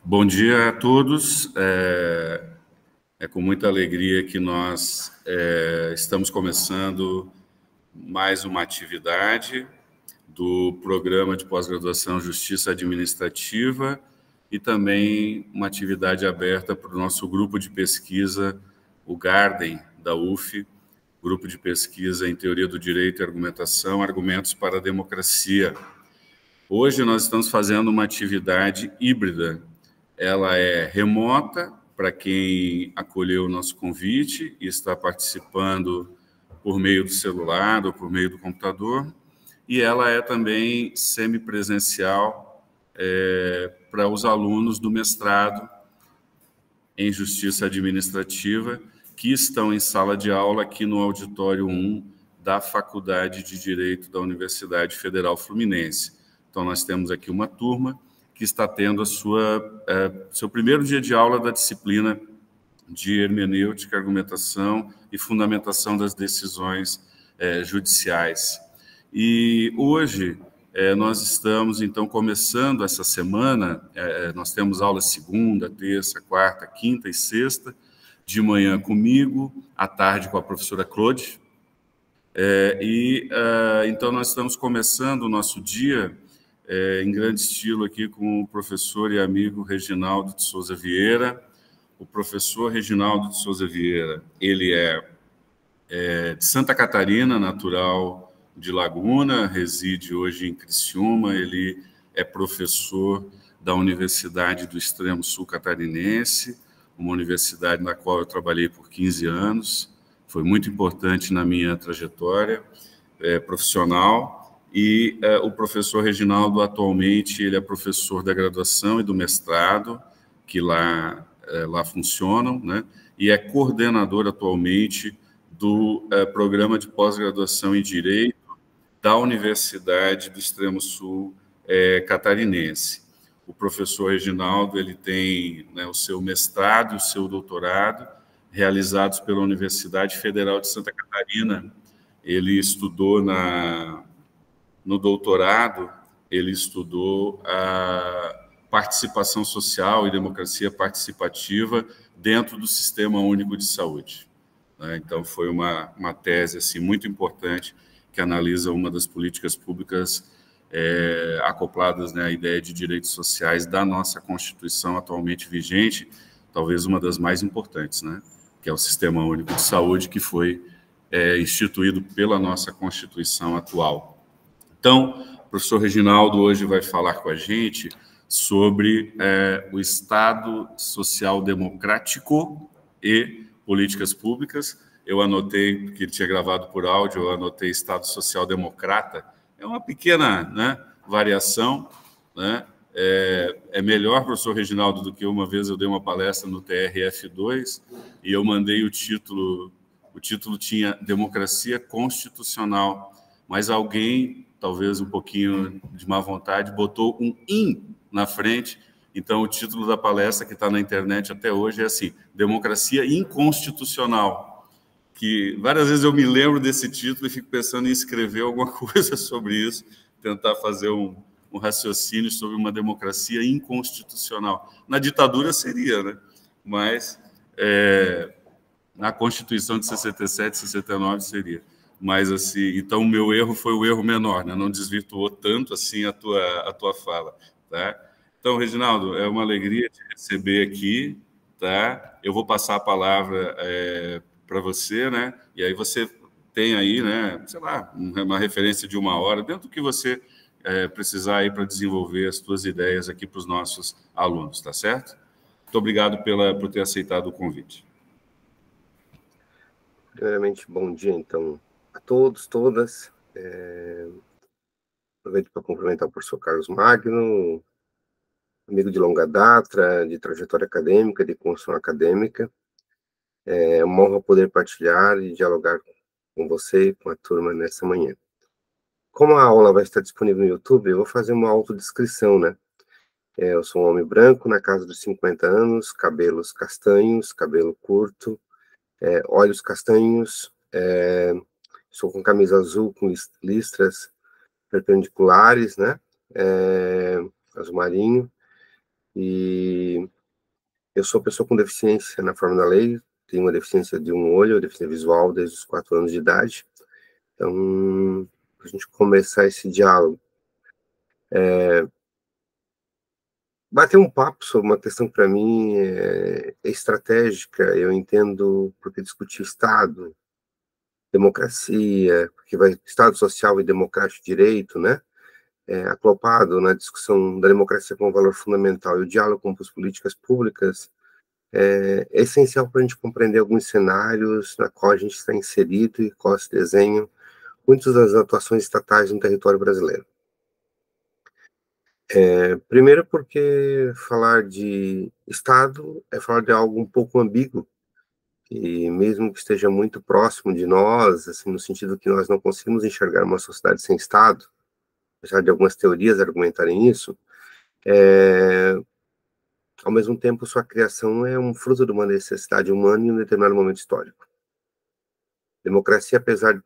Bom dia a todos. É com muita alegria que nós estamos começando mais uma atividade do Programa de Pós-Graduação Justiça Administrativa e também uma atividade aberta para o nosso grupo de pesquisa, o Garden, da UF, Grupo de Pesquisa em Teoria do Direito e Argumentação, Argumentos para a Democracia. Hoje nós estamos fazendo uma atividade híbrida. Ela é remota, para quem acolheu o nosso convite e está participando por meio do celular ou por meio do computador, e ela é também semipresencial para os alunos do mestrado em Justiça Administrativa, que estão em sala de aula aqui no auditório 1 da Faculdade de Direito da Universidade Federal Fluminense. Então, nós temos aqui uma turma que está tendo seu primeiro dia de aula da disciplina de hermenêutica, argumentação e fundamentação das decisões judiciais. E hoje nós estamos, então, começando essa semana, nós temos aulas segunda, terça, quarta, quinta e sexta, de manhã comigo, à tarde com a professora Claude. Então, nós estamos começando o nosso dia em grande estilo aqui com o professor e amigo Reginaldo de Souza Vieira. O professor Reginaldo de Souza Vieira, ele é de Santa Catarina, natural de Laguna, reside hoje em Criciúma, ele é professor da Universidade do Extremo Sul Catarinense, uma universidade na qual eu trabalhei por 15 anos, foi muito importante na minha trajetória profissional. E o professor Reginaldo, atualmente, ele é professor da graduação e do mestrado, que lá funcionam, né? E é coordenador, atualmente, do programa de pós-graduação em Direito da Universidade do Extremo Sul Catarinense. O professor Reginaldo, ele tem, né, o seu mestrado e o seu doutorado realizados pela Universidade Federal de Santa Catarina. Ele estudou no doutorado, ele estudou a participação social e democracia participativa dentro do Sistema Único de Saúde. Então, foi uma tese assim, muito importante que analisa uma das políticas públicas acopladas, né, à ideia de direitos sociais da nossa Constituição atualmente vigente, talvez uma das mais importantes, né, que é o Sistema Único de Saúde, que foi instituído pela nossa Constituição atual. Então, o professor Reginaldo hoje vai falar com a gente sobre o Estado Social Democrático e políticas públicas. Eu anotei, porque ele tinha gravado por áudio, eu anotei Estado Social Democrata. É uma pequena, né, variação, né? É melhor, professor Reginaldo, do que uma vez eu dei uma palestra no TRF2 e eu mandei o título tinha Democracia Constitucional, mas alguém, talvez um pouquinho de má vontade, botou um "in" na frente. Então, o título da palestra, que está na internet até hoje, é assim: Democracia Inconstitucional. Que várias vezes eu me lembro desse título e fico pensando em escrever alguma coisa sobre isso, tentar fazer um raciocínio sobre uma democracia inconstitucional. Na ditadura seria, né? Mas na Constituição de 67, 69 seria. Mas, assim, então, o meu erro foi o erro menor, né? Não desvirtuou tanto, assim, a tua fala, tá? Então, Reginaldo, é uma alegria te receber aqui, tá? Eu vou passar a palavra para você, né? E aí você tem aí, né, sei lá, uma referência de 1 hora, dentro do que você precisar aí para desenvolver as suas ideias aqui para os nossos alunos, tá certo? Muito obrigado por ter aceitado o convite. Primeiramente, bom dia, então, a todos, todas. Aproveito para cumprimentar o professor Carlos Magno, amigo de longa data, de trajetória acadêmica, de construção acadêmica. É uma honra poder partilhar e dialogar com você e com a turma nessa manhã. Como a aula vai estar disponível no YouTube, eu vou fazer uma autodescrição, né? Eu sou um homem branco, na casa dos 50 anos, cabelos castanhos, cabelo curto, olhos castanhos, sou com camisa azul com listras perpendiculares, né? Azul marinho. E eu sou pessoa com deficiência na forma da lei, tenho uma deficiência de um olho, deficiência visual desde os 4 anos de idade. Então, para a gente começar esse diálogo, bater um papo sobre uma questão que para mim é estratégica, eu entendo porque discutir Estado, democracia, porque vai Estado social e democrático de direito, né? Acoplado na discussão da democracia como valor fundamental e o diálogo com as políticas públicas é essencial para a gente compreender alguns cenários na qual a gente está inserido e qual se desenham muitas das atuações estatais no território brasileiro. Primeiro porque falar de Estado é falar de algo um pouco ambíguo, e mesmo que esteja muito próximo de nós, assim, no sentido que nós não conseguimos enxergar uma sociedade sem Estado, apesar de algumas teorias argumentarem isso, ao mesmo tempo sua criação é um fruto de uma necessidade humana em um determinado momento histórico. Democracia, apesar de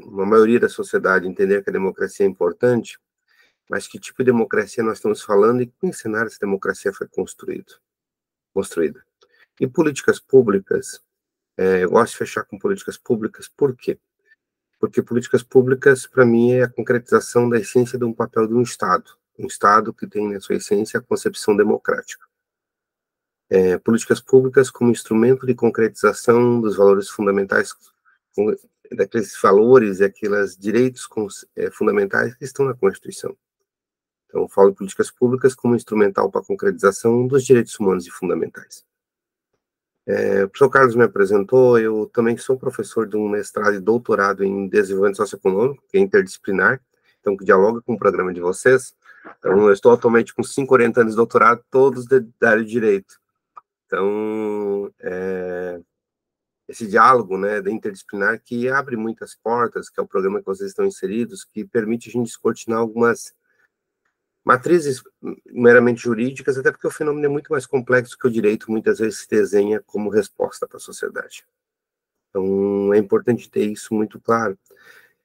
uma maioria da sociedade entender que a democracia é importante, mas que tipo de democracia nós estamos falando e que em cenário essa democracia foi construída. E políticas públicas, eu gosto de fechar com políticas públicas, por quê? Porque políticas públicas, para mim, é a concretização da essência de um papel de um Estado que tem na sua essência a concepção democrática. Políticas públicas como instrumento de concretização dos valores fundamentais, daqueles valores e aqueles direitos fundamentais que estão na Constituição. Então, eu falo de políticas públicas como instrumental para a concretização dos direitos humanos e fundamentais. O professor Carlos me apresentou, eu também sou professor de um mestrado e doutorado em desenvolvimento socioeconômico, que é interdisciplinar, então que dialoga com o programa de vocês. Então, eu estou atualmente com 5 orientandos de doutorado, todos da área de direito. Então, esse diálogo, né, da interdisciplinar que abre muitas portas, que é o programa que vocês estão inseridos, que permite a gente descortinar algumas matrizes meramente jurídicas, até porque o fenômeno é muito mais complexo que o direito muitas vezes se desenha como resposta para a sociedade. Então, é importante ter isso muito claro.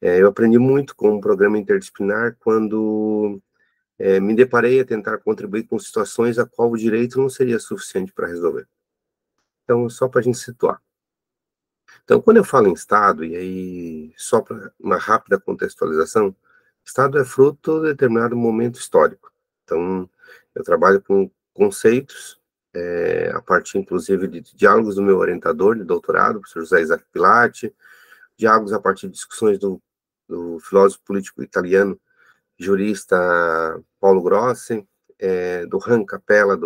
Eu aprendi muito com o programa interdisciplinar quando me deparei a tentar contribuir com situações a qual o direito não seria suficiente para resolver. Então, só para a gente situar. Então, quando eu falo em Estado, e aí só para uma rápida contextualização, Estado é fruto de determinado momento histórico. Então, eu trabalho com conceitos, a partir, inclusive, de diálogos do meu orientador de doutorado, o professor José Isaac Pilati, diálogos a partir de discussões do filósofo político italiano, jurista Paulo Grossi, do Ran Capella,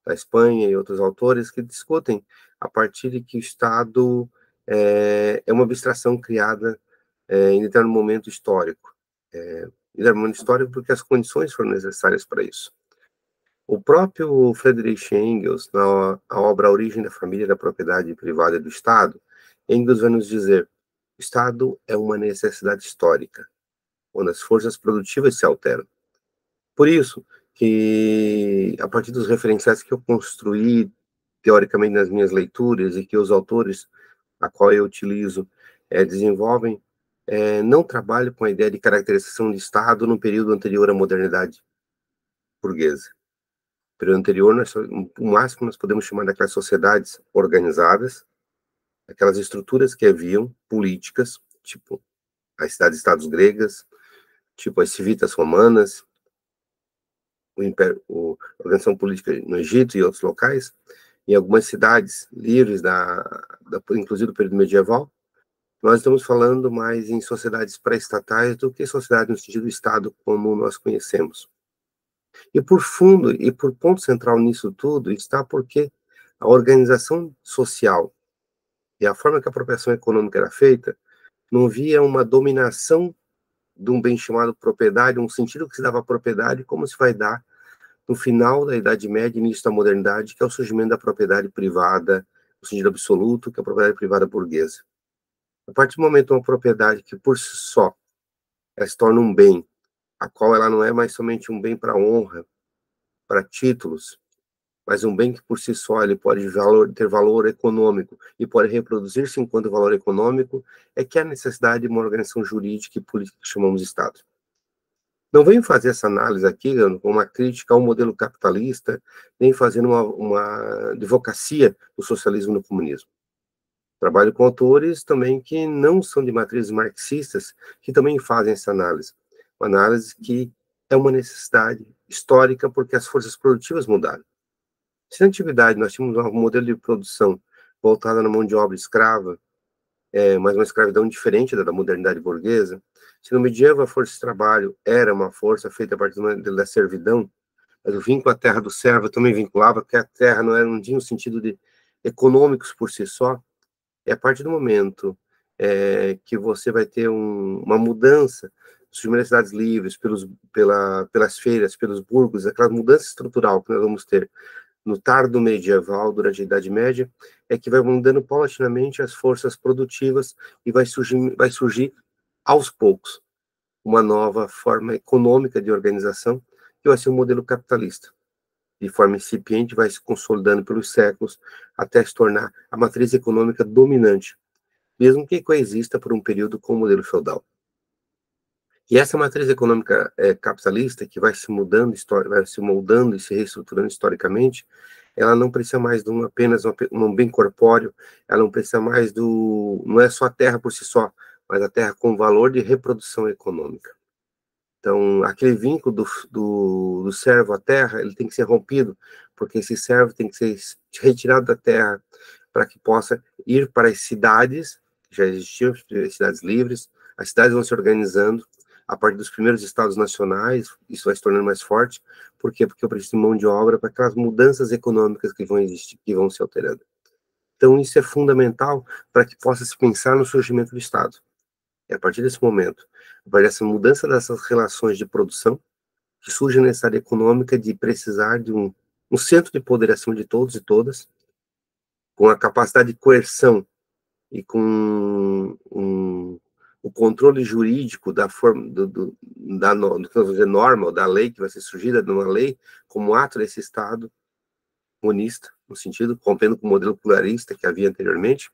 da Espanha, e outros autores que discutem a partir de que o Estado é uma abstração criada em determinado momento histórico. Em determinado momento histórico porque as condições foram necessárias para isso. O próprio Friedrich Engels, na obra A Origem da Família, da Propriedade Privada e do Estado, Engels vai nos dizer: o Estado é uma necessidade histórica, onde as forças produtivas se alteram. Por isso que, a partir dos referenciais que eu construí, teoricamente, nas minhas leituras, e que os autores a qual eu utilizo desenvolvem, não trabalho com a ideia de caracterização de Estado no período anterior à modernidade burguesa. No período anterior, o máximo nós podemos chamar daquelas sociedades organizadas, aquelas estruturas que haviam, políticas, tipo as cidades-estados gregas, tipo as civitas romanas, a organização política no Egito e outros locais, em algumas cidades livres, inclusive do período medieval. Nós estamos falando mais em sociedades pré-estatais do que sociedade no sentido do Estado como nós conhecemos. E por fundo, e por ponto central nisso tudo, está porque a organização social e a forma que a apropriação econômica era feita não via uma dominação de um bem chamado propriedade, um sentido que se dava à propriedade, como se vai dar no final da Idade Média e início da modernidade, que é o surgimento da propriedade privada, no sentido absoluto, que é a propriedade privada burguesa. A partir do momento uma propriedade que por si só ela se torna um bem, a qual ela não é mais somente um bem para honra, para títulos, mas um bem que por si só ele pode ter valor econômico e pode reproduzir-se enquanto valor econômico, é que há necessidade de uma organização jurídica e política que chamamos de Estado. Não venho fazer essa análise aqui com uma crítica ao modelo capitalista, nem fazendo uma advocacia do socialismo e do comunismo. Trabalho com autores também que não são de matrizes marxistas, que também fazem essa análise. Uma análise que é uma necessidade histórica porque as forças produtivas mudaram. Se na antiguidade nós tínhamos um modelo de produção voltado na mão de obra escrava, mas uma escravidão diferente da modernidade burguesa, se no medieval a força de trabalho era uma força feita a partir da servidão, mas o vínculo à terra do servo também vinculava, porque a terra não tinha um sentido de econômicos por si só, é a partir do momento que você vai ter uma mudança das cidades livres, pelas feiras, pelos burgos, aquela mudança estrutural que nós vamos ter no tardo medieval, durante a Idade Média, é que vai mudando paulatinamente as forças produtivas e vai surgir aos poucos uma nova forma econômica de organização, que vai ser um modelo capitalista. De forma incipiente, vai se consolidando pelos séculos até se tornar a matriz econômica dominante, mesmo que coexista por um período com o modelo feudal. E essa matriz econômica capitalista, que vai se mudando, vai se moldando e se reestruturando historicamente, ela não precisa mais de apenas um bem corpóreo, ela não precisa mais não é só a terra por si só, mas a terra com valor de reprodução econômica. Então, aquele vínculo do servo à terra, ele tem que ser rompido, porque esse servo tem que ser retirado da terra para que possa ir para as cidades, que já existiam, as cidades livres, as cidades vão se organizando, a partir dos primeiros estados nacionais, isso vai se tornando mais forte. Por quê? Porque eu preciso de mão de obra para aquelas mudanças econômicas que vão existir, que vão se alterando. Então, isso é fundamental para que possa se pensar no surgimento do Estado. É a partir desse momento, a partir dessa mudança dessas relações de produção, que surge a necessidade econômica de precisar de um centro de poder acima de todos e todas, com a capacidade de coerção e com o controle jurídico da forma do que nós vamos dizer, norma, ou da lei que vai ser surgida numa lei, como ato desse Estado monista, no sentido, rompendo com o modelo pluralista que havia anteriormente,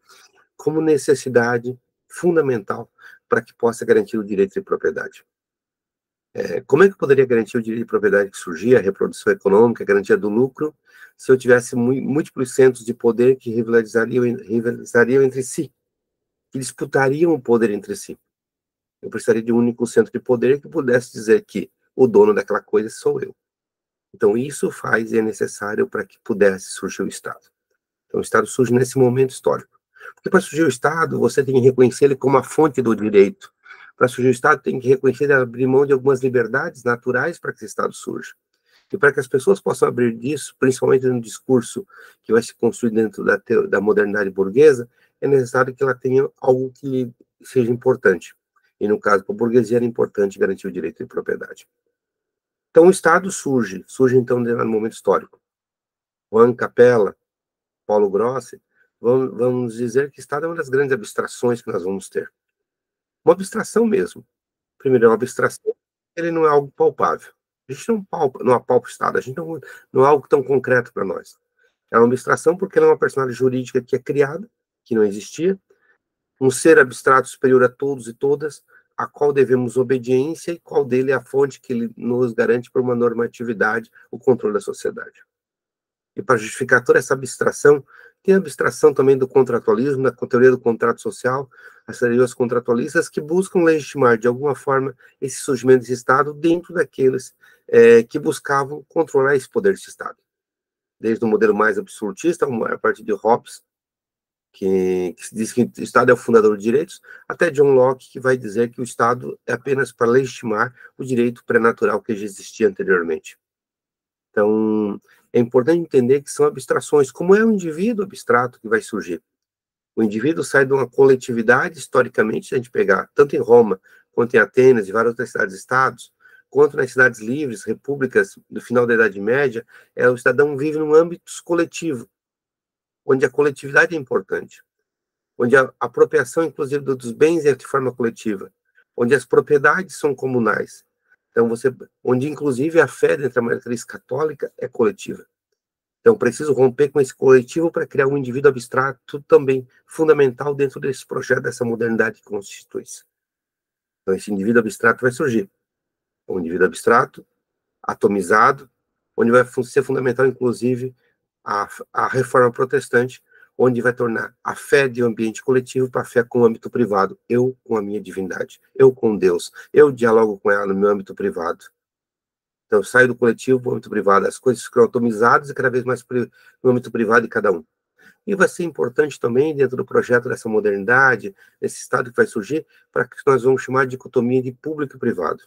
como necessidade fundamental para que possa garantir o direito de propriedade. Como é que eu poderia garantir o direito de propriedade que surgia, a reprodução econômica, a garantia do lucro, se eu tivesse múltiplos centros de poder que rivalizariam entre si, que disputariam o poder entre si? Eu precisaria de um único centro de poder que pudesse dizer que o dono daquela coisa sou eu. Então, isso faz e é necessário para que pudesse surgir o Estado. Então, o Estado surge nesse momento histórico. Porque para surgir o Estado, você tem que reconhecer ele como a fonte do direito. Para surgir o Estado, tem que reconhecer e abrir mão de algumas liberdades naturais para que esse Estado surja. E para que as pessoas possam abrir disso, principalmente no discurso que vai se construir dentro da modernidade burguesa, é necessário que ela tenha algo que seja importante. E no caso, para a burguesia era importante garantir o direito de propriedade. Então o Estado surge então no momento histórico. Juan Capella, Paulo Grossi, vamos dizer que o Estado é uma das grandes abstrações que nós vamos ter. Uma abstração mesmo. Primeiro, é uma abstração, ele não é algo palpável. A gente não apalpa o Estado, a gente não é algo tão concreto para nós. É uma abstração porque ela é uma personagem jurídica que é criada, que não existia, um ser abstrato superior a todos e todas, a qual devemos obediência e qual dele é a fonte que ele nos garante por uma normatividade, o controle da sociedade. E para justificar toda essa abstração, tem a abstração também do contratualismo, da teoria do contrato social, as teorias contratualistas que buscam legitimar, de alguma forma, esse surgimento desse Estado dentro daqueles que buscavam controlar esse poder desse Estado. Desde o modelo mais absolutista, a partir de Hobbes, que diz que o Estado é o fundador de direitos, até John Locke, que vai dizer que o Estado é apenas para legitimar o direito pré-natural que já existia anteriormente. Então, é importante entender que são abstrações, como é o indivíduo abstrato que vai surgir. O indivíduo sai de uma coletividade, historicamente, se a gente pegar, tanto em Roma, quanto em Atenas e várias outras cidades-estados, quanto nas cidades livres, repúblicas do final da Idade Média, o cidadão vive num âmbito coletivo, onde a coletividade é importante, onde a apropriação, inclusive, dos bens é de forma coletiva, onde as propriedades são comunais. Então, onde, inclusive, a fé dentro da matriz católica é coletiva. Então, preciso romper com esse coletivo para criar um indivíduo abstrato também fundamental dentro desse projeto, dessa modernidade que constitui-se. Então, esse indivíduo abstrato vai surgir. um indivíduo abstrato, atomizado, onde vai ser fundamental, inclusive, a reforma protestante, onde vai tornar a fé de um ambiente coletivo para a fé com o âmbito privado. Eu com a minha divindade, eu com Deus, eu dialogo com ela no meu âmbito privado. Então, eu saio do coletivo para o âmbito privado, as coisas ficam atomizadas e cada vez mais no âmbito privado de cada um. E vai ser importante também, dentro do projeto dessa modernidade, desse Estado que vai surgir, para que nós vamos chamar de dicotomia de público e privado.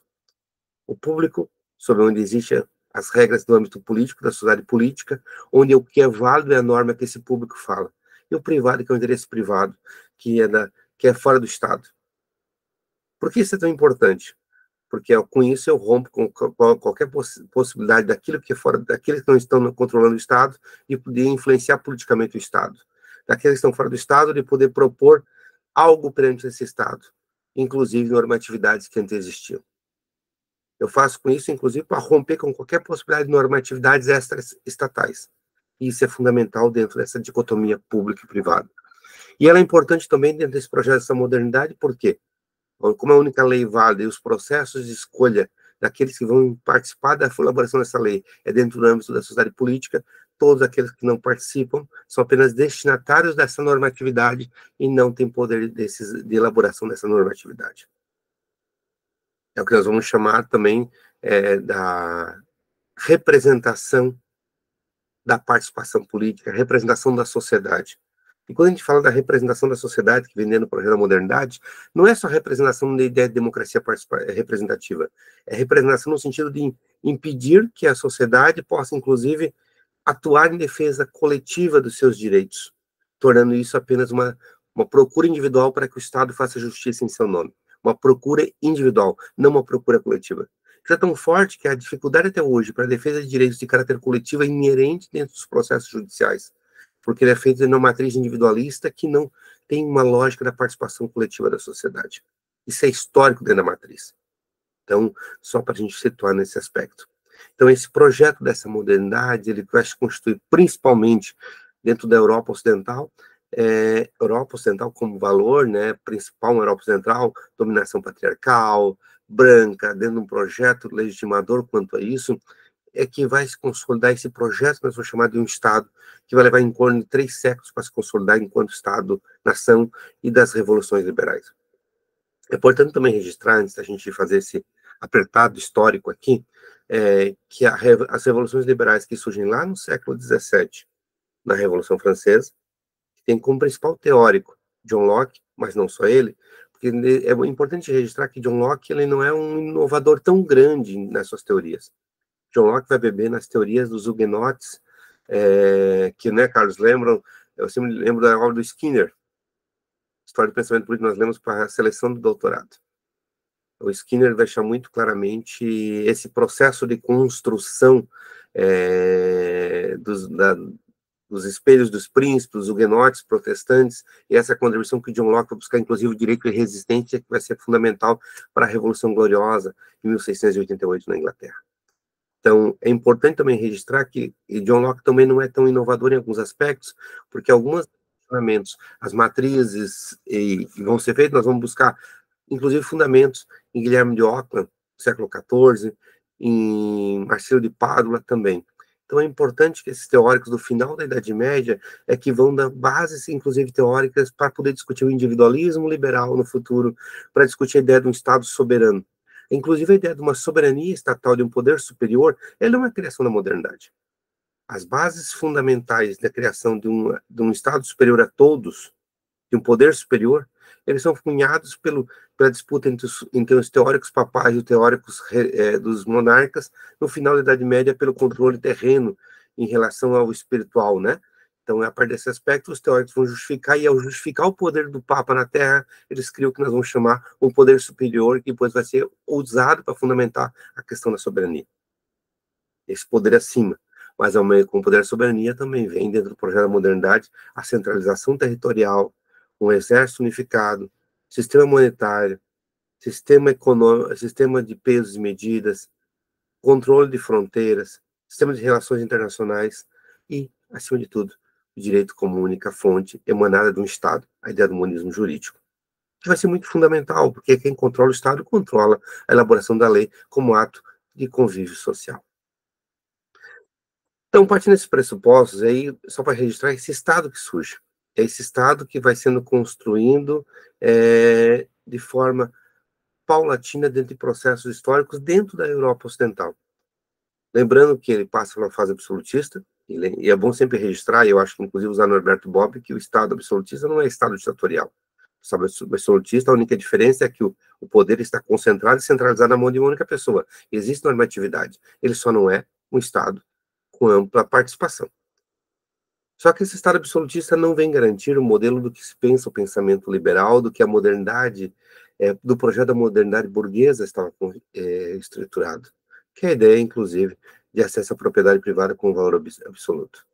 O público, sobre onde existem as regras do âmbito político, da sociedade política, onde o que é válido é a norma que esse público fala. E o privado, que é o interesse privado, que é fora do Estado. Por que isso é tão importante? Porque com isso eu rompo com qualquer possibilidade daquilo que é fora, daqueles que não estão controlando o Estado, de poder influenciar politicamente o Estado. Daqueles que estão fora do Estado, de poder propor algo perante esse Estado, inclusive normatividades que antes existiam. Eu faço com isso, inclusive, para romper com qualquer possibilidade de normatividades extra-estatais. E isso é fundamental dentro dessa dicotomia pública e privada. E ela é importante também dentro desse projeto dessa modernidade, por quê? Como a única lei válida e os processos de escolha daqueles que vão participar da elaboração dessa lei é dentro do âmbito da sociedade política, todos aqueles que não participam são apenas destinatários dessa normatividade e não têm poder de elaboração dessa normatividade. É o que nós vamos chamar também da representação da participação política, representação da sociedade. E quando a gente fala da representação da sociedade, que vem dentro do projeto da modernidade, não é só representação da ideia de democracia representativa, é representação no sentido de impedir que a sociedade possa, inclusive, atuar em defesa coletiva dos seus direitos, tornando isso apenas uma procura individual para que o Estado faça justiça em seu nome. Uma procura individual, não uma procura coletiva. Isso é tão forte que a dificuldade até hoje para a defesa de direitos de caráter coletivo é inerente dentro dos processos judiciais, porque ele é feito de uma matriz individualista que não tem uma lógica da participação coletiva da sociedade. Isso é histórico dentro da matriz. Então, só para a gente situar nesse aspecto. Então, esse projeto dessa modernidade, ele vai se constituir principalmente dentro da Europa Ocidental, Europa Ocidental como valor, né, principal na Europa Ocidental, dominação patriarcal, branca, dentro de um projeto legitimador quanto a isso, é que vai se consolidar esse projeto que nós vamos chamar de um Estado, que vai levar em torno de 3 séculos para se consolidar enquanto Estado-nação e das revoluções liberais. É importante também registrar, antes da gente fazer esse apertado histórico aqui, que as revoluções liberais que surgem lá no século XVII, na Revolução Francesa, tem como principal teórico John Locke, mas não só ele, porque é importante registrar que John Locke ele não é um inovador tão grande nas suas teorias. John Locke vai beber nas teorias dos huguenotes, que, né, Carlos, lembram, eu sempre lembro da obra do Skinner, História do Pensamento Político, nós lemos para a seleção do doutorado. O Skinner deixa muito claramente esse processo de construção dos espelhos dos príncipes, dos huguenotes, protestantes, e essa contribuição que John Locke vai buscar, inclusive, o direito de resistência, que vai ser fundamental para a Revolução Gloriosa, em 1688, na Inglaterra. Então, é importante também registrar que John Locke também não é tão inovador em alguns aspectos, porque alguns fundamentos, as matrizes vão ser feitas, nós vamos buscar, inclusive, fundamentos em Guilherme de Ockham, século XIV, em Marcelo de Pádua também. Então, é importante que esses teóricos do final da Idade Média que vão dar bases, inclusive, teóricas para poder discutir o individualismo liberal no futuro, para discutir a ideia de um Estado soberano. Inclusive, a ideia de uma soberania estatal, de um poder superior, ela é uma criação da modernidade. As bases fundamentais da criação de um Estado superior a todos, de um poder superior, eles são cunhados pela disputa entre os teóricos papais e os teóricos dos monarcas, no final da Idade Média, pelo controle terreno em relação ao espiritual, né? Então, a partir desse aspecto, os teóricos vão justificar, e ao justificar o poder do Papa na Terra, eles criam o que nós vamos chamar um poder superior, que depois vai ser usado para fundamentar a questão da soberania. Esse poder acima. Mas, com o poder da soberania, também vem, dentro do projeto da modernidade, a centralização territorial, um exército unificado, sistema monetário, sistema econômico, sistema de pesos e medidas, controle de fronteiras, sistema de relações internacionais e, acima de tudo, o direito como única fonte emanada de um Estado, a ideia do monismo jurídico. que vai ser muito fundamental, porque quem controla o Estado controla a elaboração da lei como ato de convívio social. Então, partindo desses pressupostos, aí, só para registrar, esse Estado que surge, é esse Estado que vai sendo construindo de forma paulatina dentro de processos históricos dentro da Europa Ocidental. Lembrando que ele passa por uma fase absolutista, e é bom sempre registrar, e eu acho que inclusive usar Norberto Bobbio, que o Estado absolutista não é Estado ditatorial. O Estado absolutista, a única diferença é que o poder está concentrado e centralizado na mão de uma única pessoa. Existe normatividade. Ele só não é um Estado com ampla participação. Só que esse Estado absolutista não vem garantir o modelo do que se pensa o pensamento liberal, do que a modernidade, do projeto da modernidade burguesa estava estruturado, que é a ideia, inclusive, de acesso à propriedade privada com valor absoluto.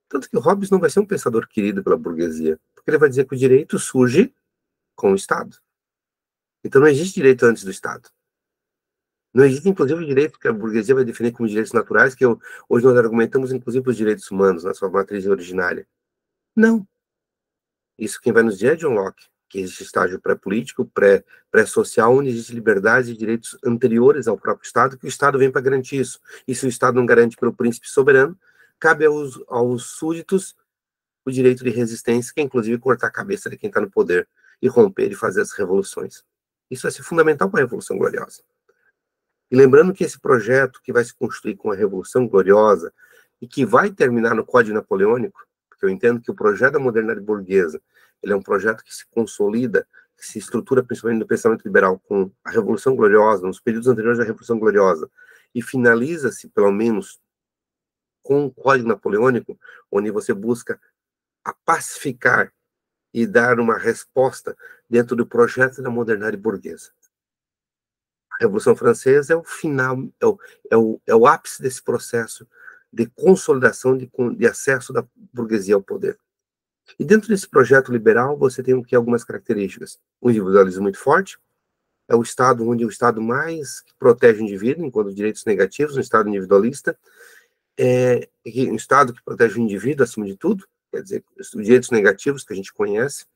Tanto que Hobbes não vai ser um pensador querido pela burguesia, porque ele vai dizer que o direito surge com o Estado. Então não existe direito antes do Estado. Não existe, inclusive, o direito que a burguesia vai definir como direitos naturais, que hoje nós argumentamos, inclusive, os direitos humanos, na sua matriz originária. Não. Isso quem vai nos dizer é John Locke, que existe estágio pré-político, pré-social, onde existe liberdade e direitos anteriores ao próprio Estado, que o Estado vem para garantir isso. E se o Estado não garante pelo príncipe soberano, cabe aos súditos o direito de resistência, que é, inclusive, cortar a cabeça de quem está no poder e romper e fazer as revoluções. Isso vai ser fundamental para a Revolução Gloriosa. E lembrando que esse projeto que vai se construir com a Revolução Gloriosa e que vai terminar no Código Napoleônico, porque eu entendo que o projeto da modernidade burguesa, ele é um projeto que se consolida, que se estrutura principalmente no pensamento liberal com a Revolução Gloriosa, nos períodos anteriores à Revolução Gloriosa, e finaliza-se, pelo menos, com o Código Napoleônico, onde você busca a pacificar e dar uma resposta dentro do projeto da modernidade burguesa. A Revolução Francesa é o final, é o ápice desse processo de consolidação de acesso da burguesia ao poder. E dentro desse projeto liberal, você tem algumas características. Um individualismo muito forte, é o Estado onde o Estado mais protege o indivíduo, enquanto direitos negativos, um Estado individualista, um Estado que protege o indivíduo acima de tudo, quer dizer, os direitos negativos que a gente conhece,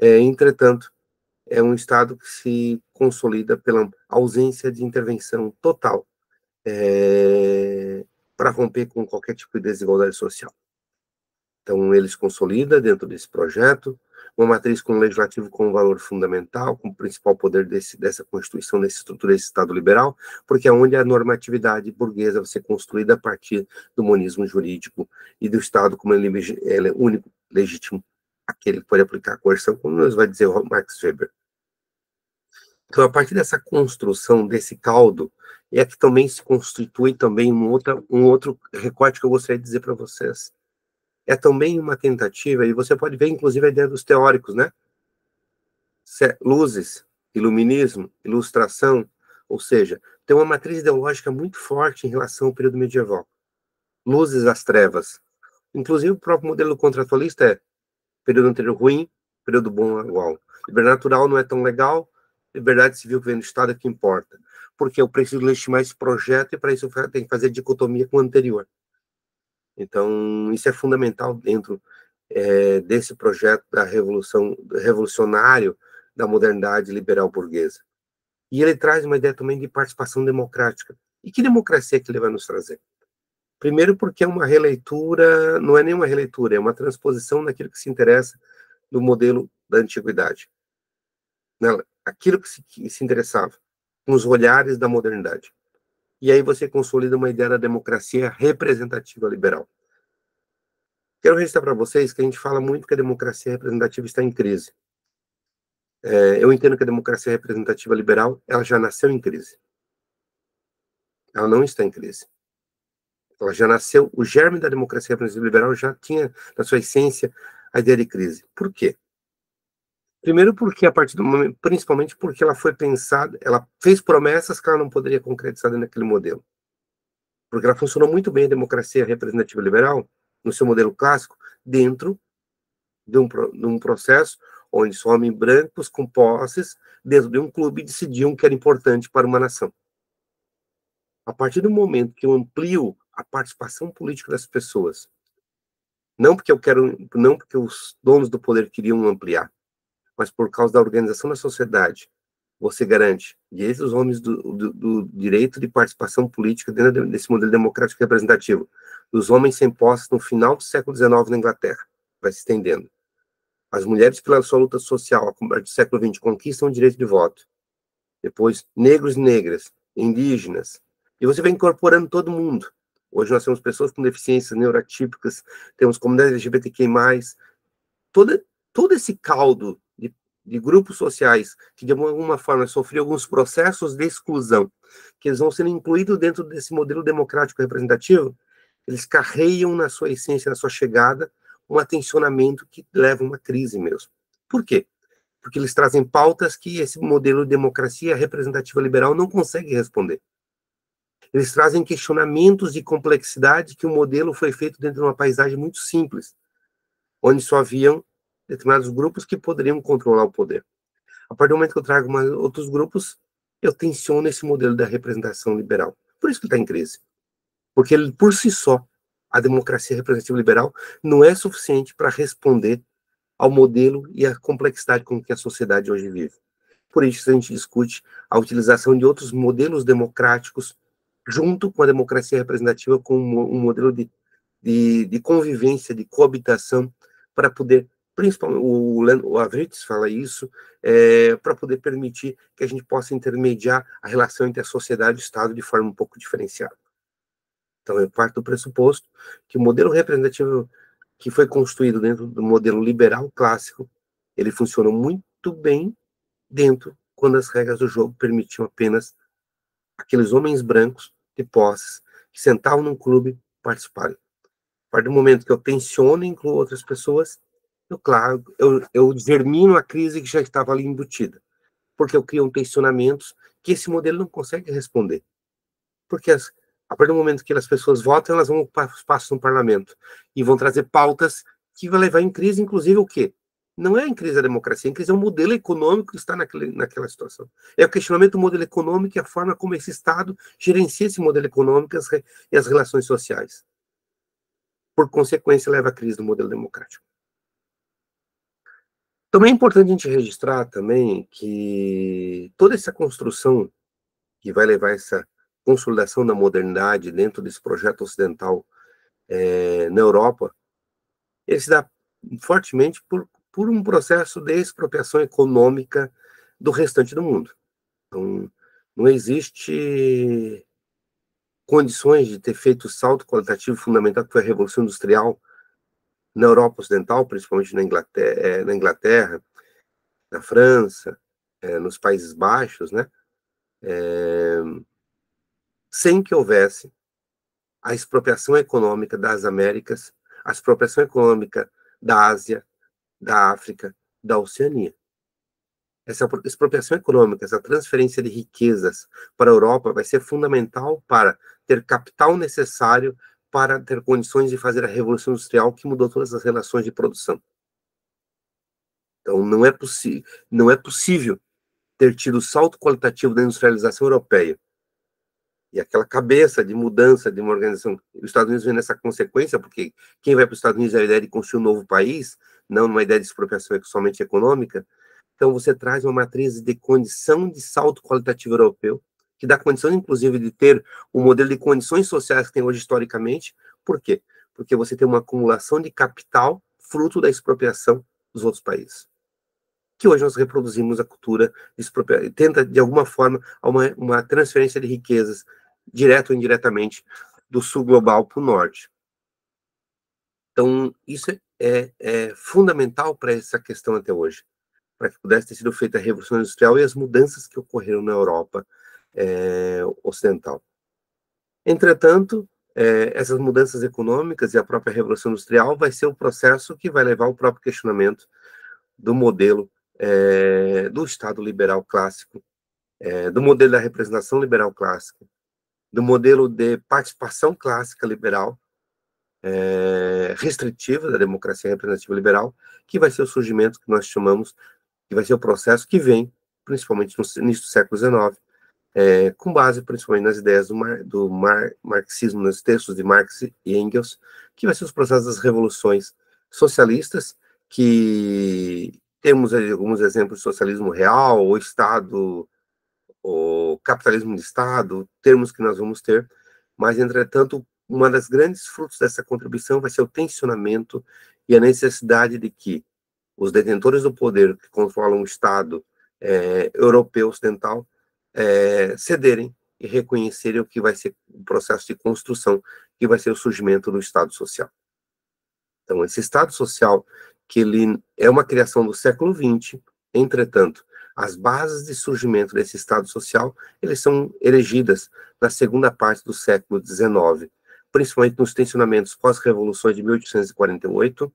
entretanto, é um Estado que se consolida pela ausência de intervenção total para romper com qualquer tipo de desigualdade social. Então, ele se consolida dentro desse projeto, uma matriz com o legislativo como valor fundamental, como principal poder dessa Constituição, dessa estrutura desse Estado liberal, porque é onde a normatividade burguesa vai ser construída a partir do monismo jurídico e do Estado como ele é único, legítimo, aquele que pode aplicar a coerção, como nos vai dizer o Max Weber. Então, a partir dessa construção desse caldo, é que também se constitui também um outro recorte que eu gostaria de dizer para vocês. É também uma tentativa, e você pode ver, inclusive, a ideia dos teóricos, né? Luzes, iluminismo, ilustração, ou seja, tem uma matriz ideológica muito forte em relação ao período medieval. Luzes às trevas. Inclusive, o próprio modelo contratualista é período anterior ruim, período bom igual. Liberdade natural não é tão legal, liberdade civil que vem do Estado é que importa. Porque eu preciso legitimar esse projeto e para isso eu tenho que fazer dicotomia com o anterior. Então, isso é fundamental dentro desse projeto da revolucionário da modernidade liberal burguesa. E ele traz uma ideia também de participação democrática. E que democracia que ele vai nos trazer? Primeiro porque é uma releitura, não é nem uma releitura, é uma transposição daquilo que se interessa do modelo da antiguidade. Aquilo que se interessava, com os olhares da modernidade. E aí você consolida uma ideia da democracia representativa liberal. Quero registrar para vocês que a gente fala muito que a democracia representativa está em crise. Eu entendo que a democracia representativa liberal, ela já nasceu em crise. Ela não está em crise. Ela já nasceu, o germe da democracia representativa liberal já tinha, na sua essência, a ideia de crise. Por quê? Primeiro porque, a partir do momento, principalmente porque ela foi pensada, ela fez promessas que ela não poderia concretizar naquele modelo. Porque ela funcionou muito bem, a democracia representativa liberal, no seu modelo clássico, dentro de um processo onde só homens brancos com posses, dentro de um clube, decidiam o que era importante para uma nação. A partir do momento que eu amplio a participação política das pessoas, não porque os donos do poder queriam ampliar, mas por causa da organização da sociedade, você garante direitos dos homens do direito de participação política dentro desse modelo democrático representativo, dos homens sem posses no final do século XIX na Inglaterra, vai se estendendo. As mulheres, pela sua luta social, a partir do século XX, conquistam o direito de voto. Depois, negros e negras, indígenas. E você vai incorporando todo mundo. Hoje nós temos pessoas com deficiências neuroatípicas, temos comunidades LGBTQI+, todo esse caldo de grupos sociais que, de alguma forma, sofreram alguns processos de exclusão, que eles vão sendo incluídos dentro desse modelo democrático representativo, eles carregam na sua essência, na sua chegada, um atencionamento que leva a uma crise mesmo. Por quê? Porque eles trazem pautas que esse modelo de democracia representativa liberal não consegue responder. Eles trazem questionamentos de complexidade que o modelo foi feito dentro de uma paisagem muito simples, onde só haviam determinados grupos que poderiam controlar o poder. A partir do momento que eu trago outros grupos, eu tensiono esse modelo da representação liberal. Por isso que ele está em crise. Porque ele, por si só, a democracia representativa liberal não é suficiente para responder ao modelo e à complexidade com que a sociedade hoje vive. Por isso a gente discute a utilização de outros modelos democráticos junto com a democracia representativa como um modelo de convivência, de coabitação, para poder, principalmente, o Avritz fala isso, para poder permitir que a gente possa intermediar a relação entre a sociedade e o Estado de forma um pouco diferenciada. Então, eu parto do pressuposto que o modelo representativo que foi construído dentro do modelo liberal clássico, ele funcionou muito bem dentro quando as regras do jogo permitiam apenas aqueles homens brancos de posses que sentavam num clube participarem. A partir do momento que eu tensiono e incluo outras pessoas, eu germino a crise que já estava ali embutida, porque eu crio tensionamentos que esse modelo não consegue responder. Porque a partir do momento que as pessoas votam, elas vão para o espaço no parlamento e vão trazer pautas que vão levar em crise, inclusive, o quê? Não é em crise a democracia, em crise é o modelo econômico que está naquela situação. É o questionamento do modelo econômico e a forma como esse Estado gerencia esse modelo econômico e as relações sociais. Por consequência, leva à crise do modelo democrático. Também é importante a gente registrar também que toda essa construção que vai levar essa consolidação da modernidade dentro desse projeto ocidental na Europa, ele se dá fortemente por um processo de expropriação econômica do restante do mundo. Então, não existe condições de ter feito o salto qualitativo fundamental que foi a Revolução Industrial na Europa Ocidental, principalmente na Inglaterra, na França, nos Países Baixos, né? Sem que houvesse a expropriação econômica das Américas, a expropriação econômica da Ásia, da África, da Oceania. Essa expropriação econômica, essa transferência de riquezas para a Europa vai ser fundamental para ter capital necessário para ter condições de fazer a Revolução Industrial que mudou todas as relações de produção. Então, não é possível ter tido o salto qualitativo da industrialização europeia e aquela cabeça de mudança de uma organização. Os Estados Unidos vem nessa consequência, porque quem vai para os Estados Unidos é a ideia de construir um novo país, não uma ideia de expropriação somente econômica. Então, você traz uma matriz de condição de salto qualitativo europeu, que dá condição, inclusive, de ter o modelo de condições sociais que tem hoje historicamente. Por quê? Porque você tem uma acumulação de capital fruto da expropriação dos outros países. Que hoje nós reproduzimos a cultura de expropriação, tenta, de alguma forma, uma transferência de riquezas, direto ou indiretamente, do sul global para o norte. Então, isso é fundamental para essa questão até hoje, para que pudesse ter sido feita a Revolução Industrial e as mudanças que ocorreram na Europa ocidental. Entretanto, essas mudanças econômicas e a própria Revolução Industrial vai ser o processo que vai levar ao próprio questionamento do modelo do Estado liberal clássico, do modelo da representação liberal clássica, do modelo de participação clássica liberal, restritiva da democracia representativa liberal, que vai ser o surgimento que nós chamamos, que vai ser o processo que vem, principalmente no início do século XIX, com base principalmente nas ideias do marxismo, nos textos de Marx e Engels, que vai ser os processos das revoluções socialistas, que Temos alguns exemplos de socialismo real, ou Estado, ou capitalismo de Estado, termos que nós vamos ter, mas, entretanto, uma das grandes frutos dessa contribuição vai ser o tensionamento e a necessidade de que os detentores do poder que controlam o Estado europeu ocidental cederem e reconhecerem o que vai ser o processo de construção, que vai ser o surgimento do Estado Social. Então, esse Estado Social, que ele é uma criação do século XX, entretanto, as bases de surgimento desse Estado Social, eles são erigidas na segunda parte do século XIX, principalmente nos tensionamentos pós-revoluções de 1848,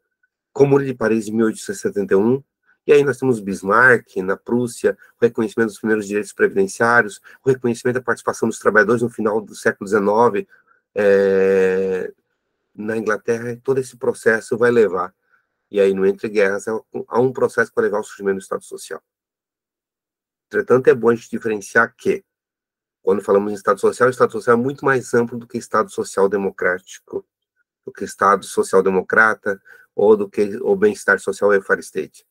Comune de Paris de 1871, e aí nós temos Bismarck, na Prússia, o reconhecimento dos primeiros direitos previdenciários, o reconhecimento da participação dos trabalhadores no final do século XIX, na Inglaterra, todo esse processo vai levar, e aí no Entre Guerras, a um processo para levar ao surgimento do Estado Social. Entretanto, é bom a gente diferenciar que, quando falamos em Estado Social, o Estado Social é muito mais amplo do que Estado Social Democrático, do que Estado Social Democrata, ou do que o bem-estar social welfare state.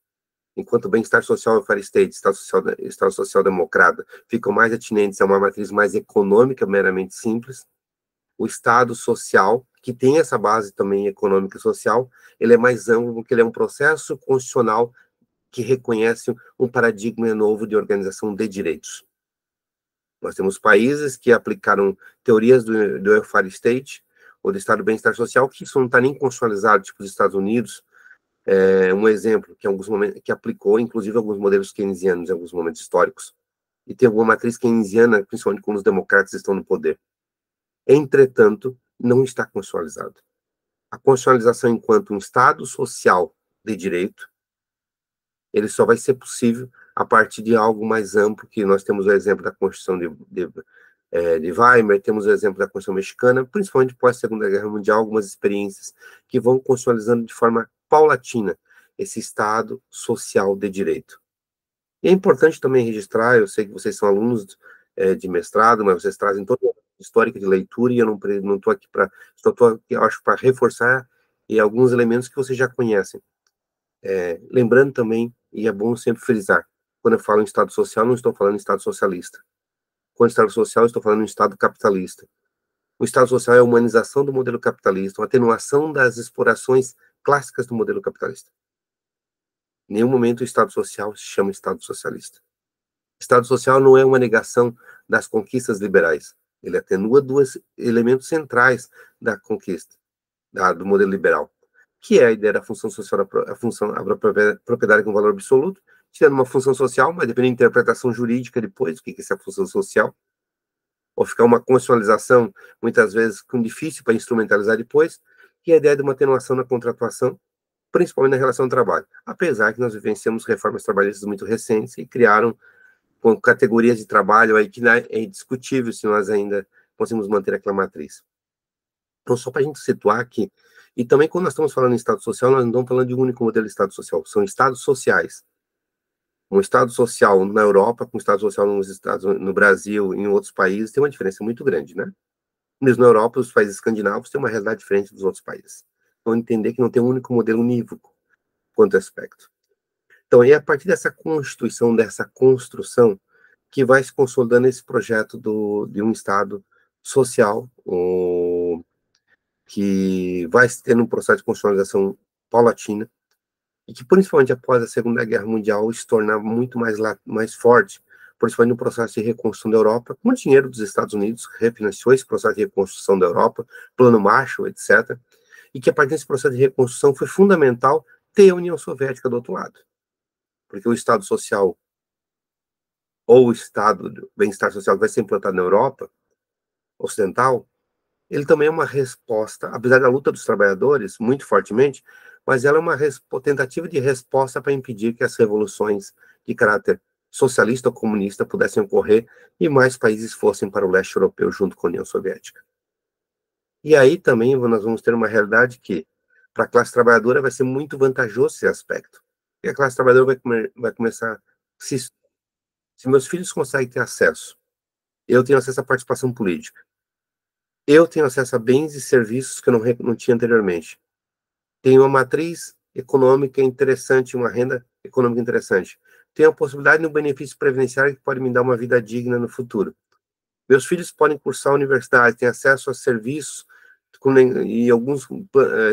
Enquanto o bem-estar social welfare state, Estado Social Democrata, ficam mais atinentes a uma matriz mais econômica, meramente simples, o Estado Social, que tem essa base também econômica e social, ele é mais amplo porque ele é um processo constitucional que reconhece um paradigma novo de organização de direitos. Nós temos países que aplicaram teorias do welfare state, ou do Estado do bem-estar social, que isso não está nem constitucionalizado, tipo os Estados Unidos, um exemplo que em alguns momentos que aplicou, inclusive, alguns modelos keynesianos em alguns momentos históricos, e tem alguma matriz keynesiana, principalmente quando os democratas estão no poder. Entretanto, não está constitucionalizado. A constitucionalização enquanto um Estado social de direito, ele só vai ser possível a partir de algo mais amplo, que nós temos o exemplo da Constituição de Weimar, temos o exemplo da Constituição mexicana, principalmente pós Segunda Guerra Mundial, algumas experiências que vão constitucionalizando de forma paulatina esse Estado social de direito. E é importante também registrar, eu sei que vocês são alunos de mestrado, mas vocês trazem toda a histórica de leitura, e eu não estou aqui para, estou aqui, eu acho, para reforçar e alguns elementos que vocês já conhecem. Lembrando também, e é bom sempre frisar, quando eu falo em Estado Social, não estou falando em Estado socialista. Quando Estado Social, eu estou falando em Estado capitalista. O Estado Social é a humanização do modelo capitalista, uma atenuação das explorações clássicas do modelo capitalista. Em nenhum momento o Estado Social se chama Estado socialista. Estado Social não é uma negação das conquistas liberais. Ele atenua dois elementos centrais da conquista, do modelo liberal, que é a ideia da função social, a propriedade com valor absoluto, tirando uma função social, mas dependendo da interpretação jurídica depois, o que é essa função social, ou ficar uma constitucionalização, muitas vezes, difícil para instrumentalizar depois, e a ideia de uma atenuação na contratuação, principalmente na relação de trabalho, apesar que nós vivenciamos reformas trabalhistas muito recentes e criaram com categorias de trabalho aí que é indiscutível se nós ainda conseguimos manter aquela matriz. Então, só para a gente situar aqui, e também quando nós estamos falando em Estado Social, nós não estamos falando de um único modelo de Estado Social, são Estados sociais. Um Estado Social na Europa, com um Estado Social no Brasil e em outros países, tem uma diferença muito grande, né? Mesmo na Europa, os países escandinavos têm uma realidade diferente dos outros países. Então, entender que não tem um único modelo unívoco quanto a aspecto. Então, é a partir dessa constituição, dessa construção, que vai se consolidando esse projeto de um Estado social, que vai tendo um processo de constitucionalização paulatina, e que, principalmente após a Segunda Guerra Mundial, se tornar muito mais forte, principalmente no processo de reconstrução da Europa, com o dinheiro dos Estados Unidos, que refinanciou esse processo de reconstrução da Europa, Plano Marshall, etc., e que a partir desse processo de reconstrução foi fundamental ter a União Soviética do outro lado. Porque o Estado Social, ou o Estado do bem-estar social que vai ser implantado na Europa Ocidental, ele também é uma resposta, apesar da luta dos trabalhadores, muito fortemente, mas ela é uma tentativa de resposta para impedir que as revoluções de caráter socialista ou comunista pudessem ocorrer e mais países fossem para o leste europeu junto com a União Soviética. E aí também nós vamos ter uma realidade que, para a classe trabalhadora, vai ser muito vantajoso esse aspecto. E a classe trabalhadora vai começar, se meus filhos conseguem ter acesso, eu tenho acesso à participação política, eu tenho acesso a bens e serviços que eu não tinha anteriormente. Tenho uma matriz econômica interessante, uma renda econômica interessante. Tenho a possibilidade de um benefício previdenciário que pode me dar uma vida digna no futuro. Meus filhos podem cursar a universidade, têm acesso a serviços e alguns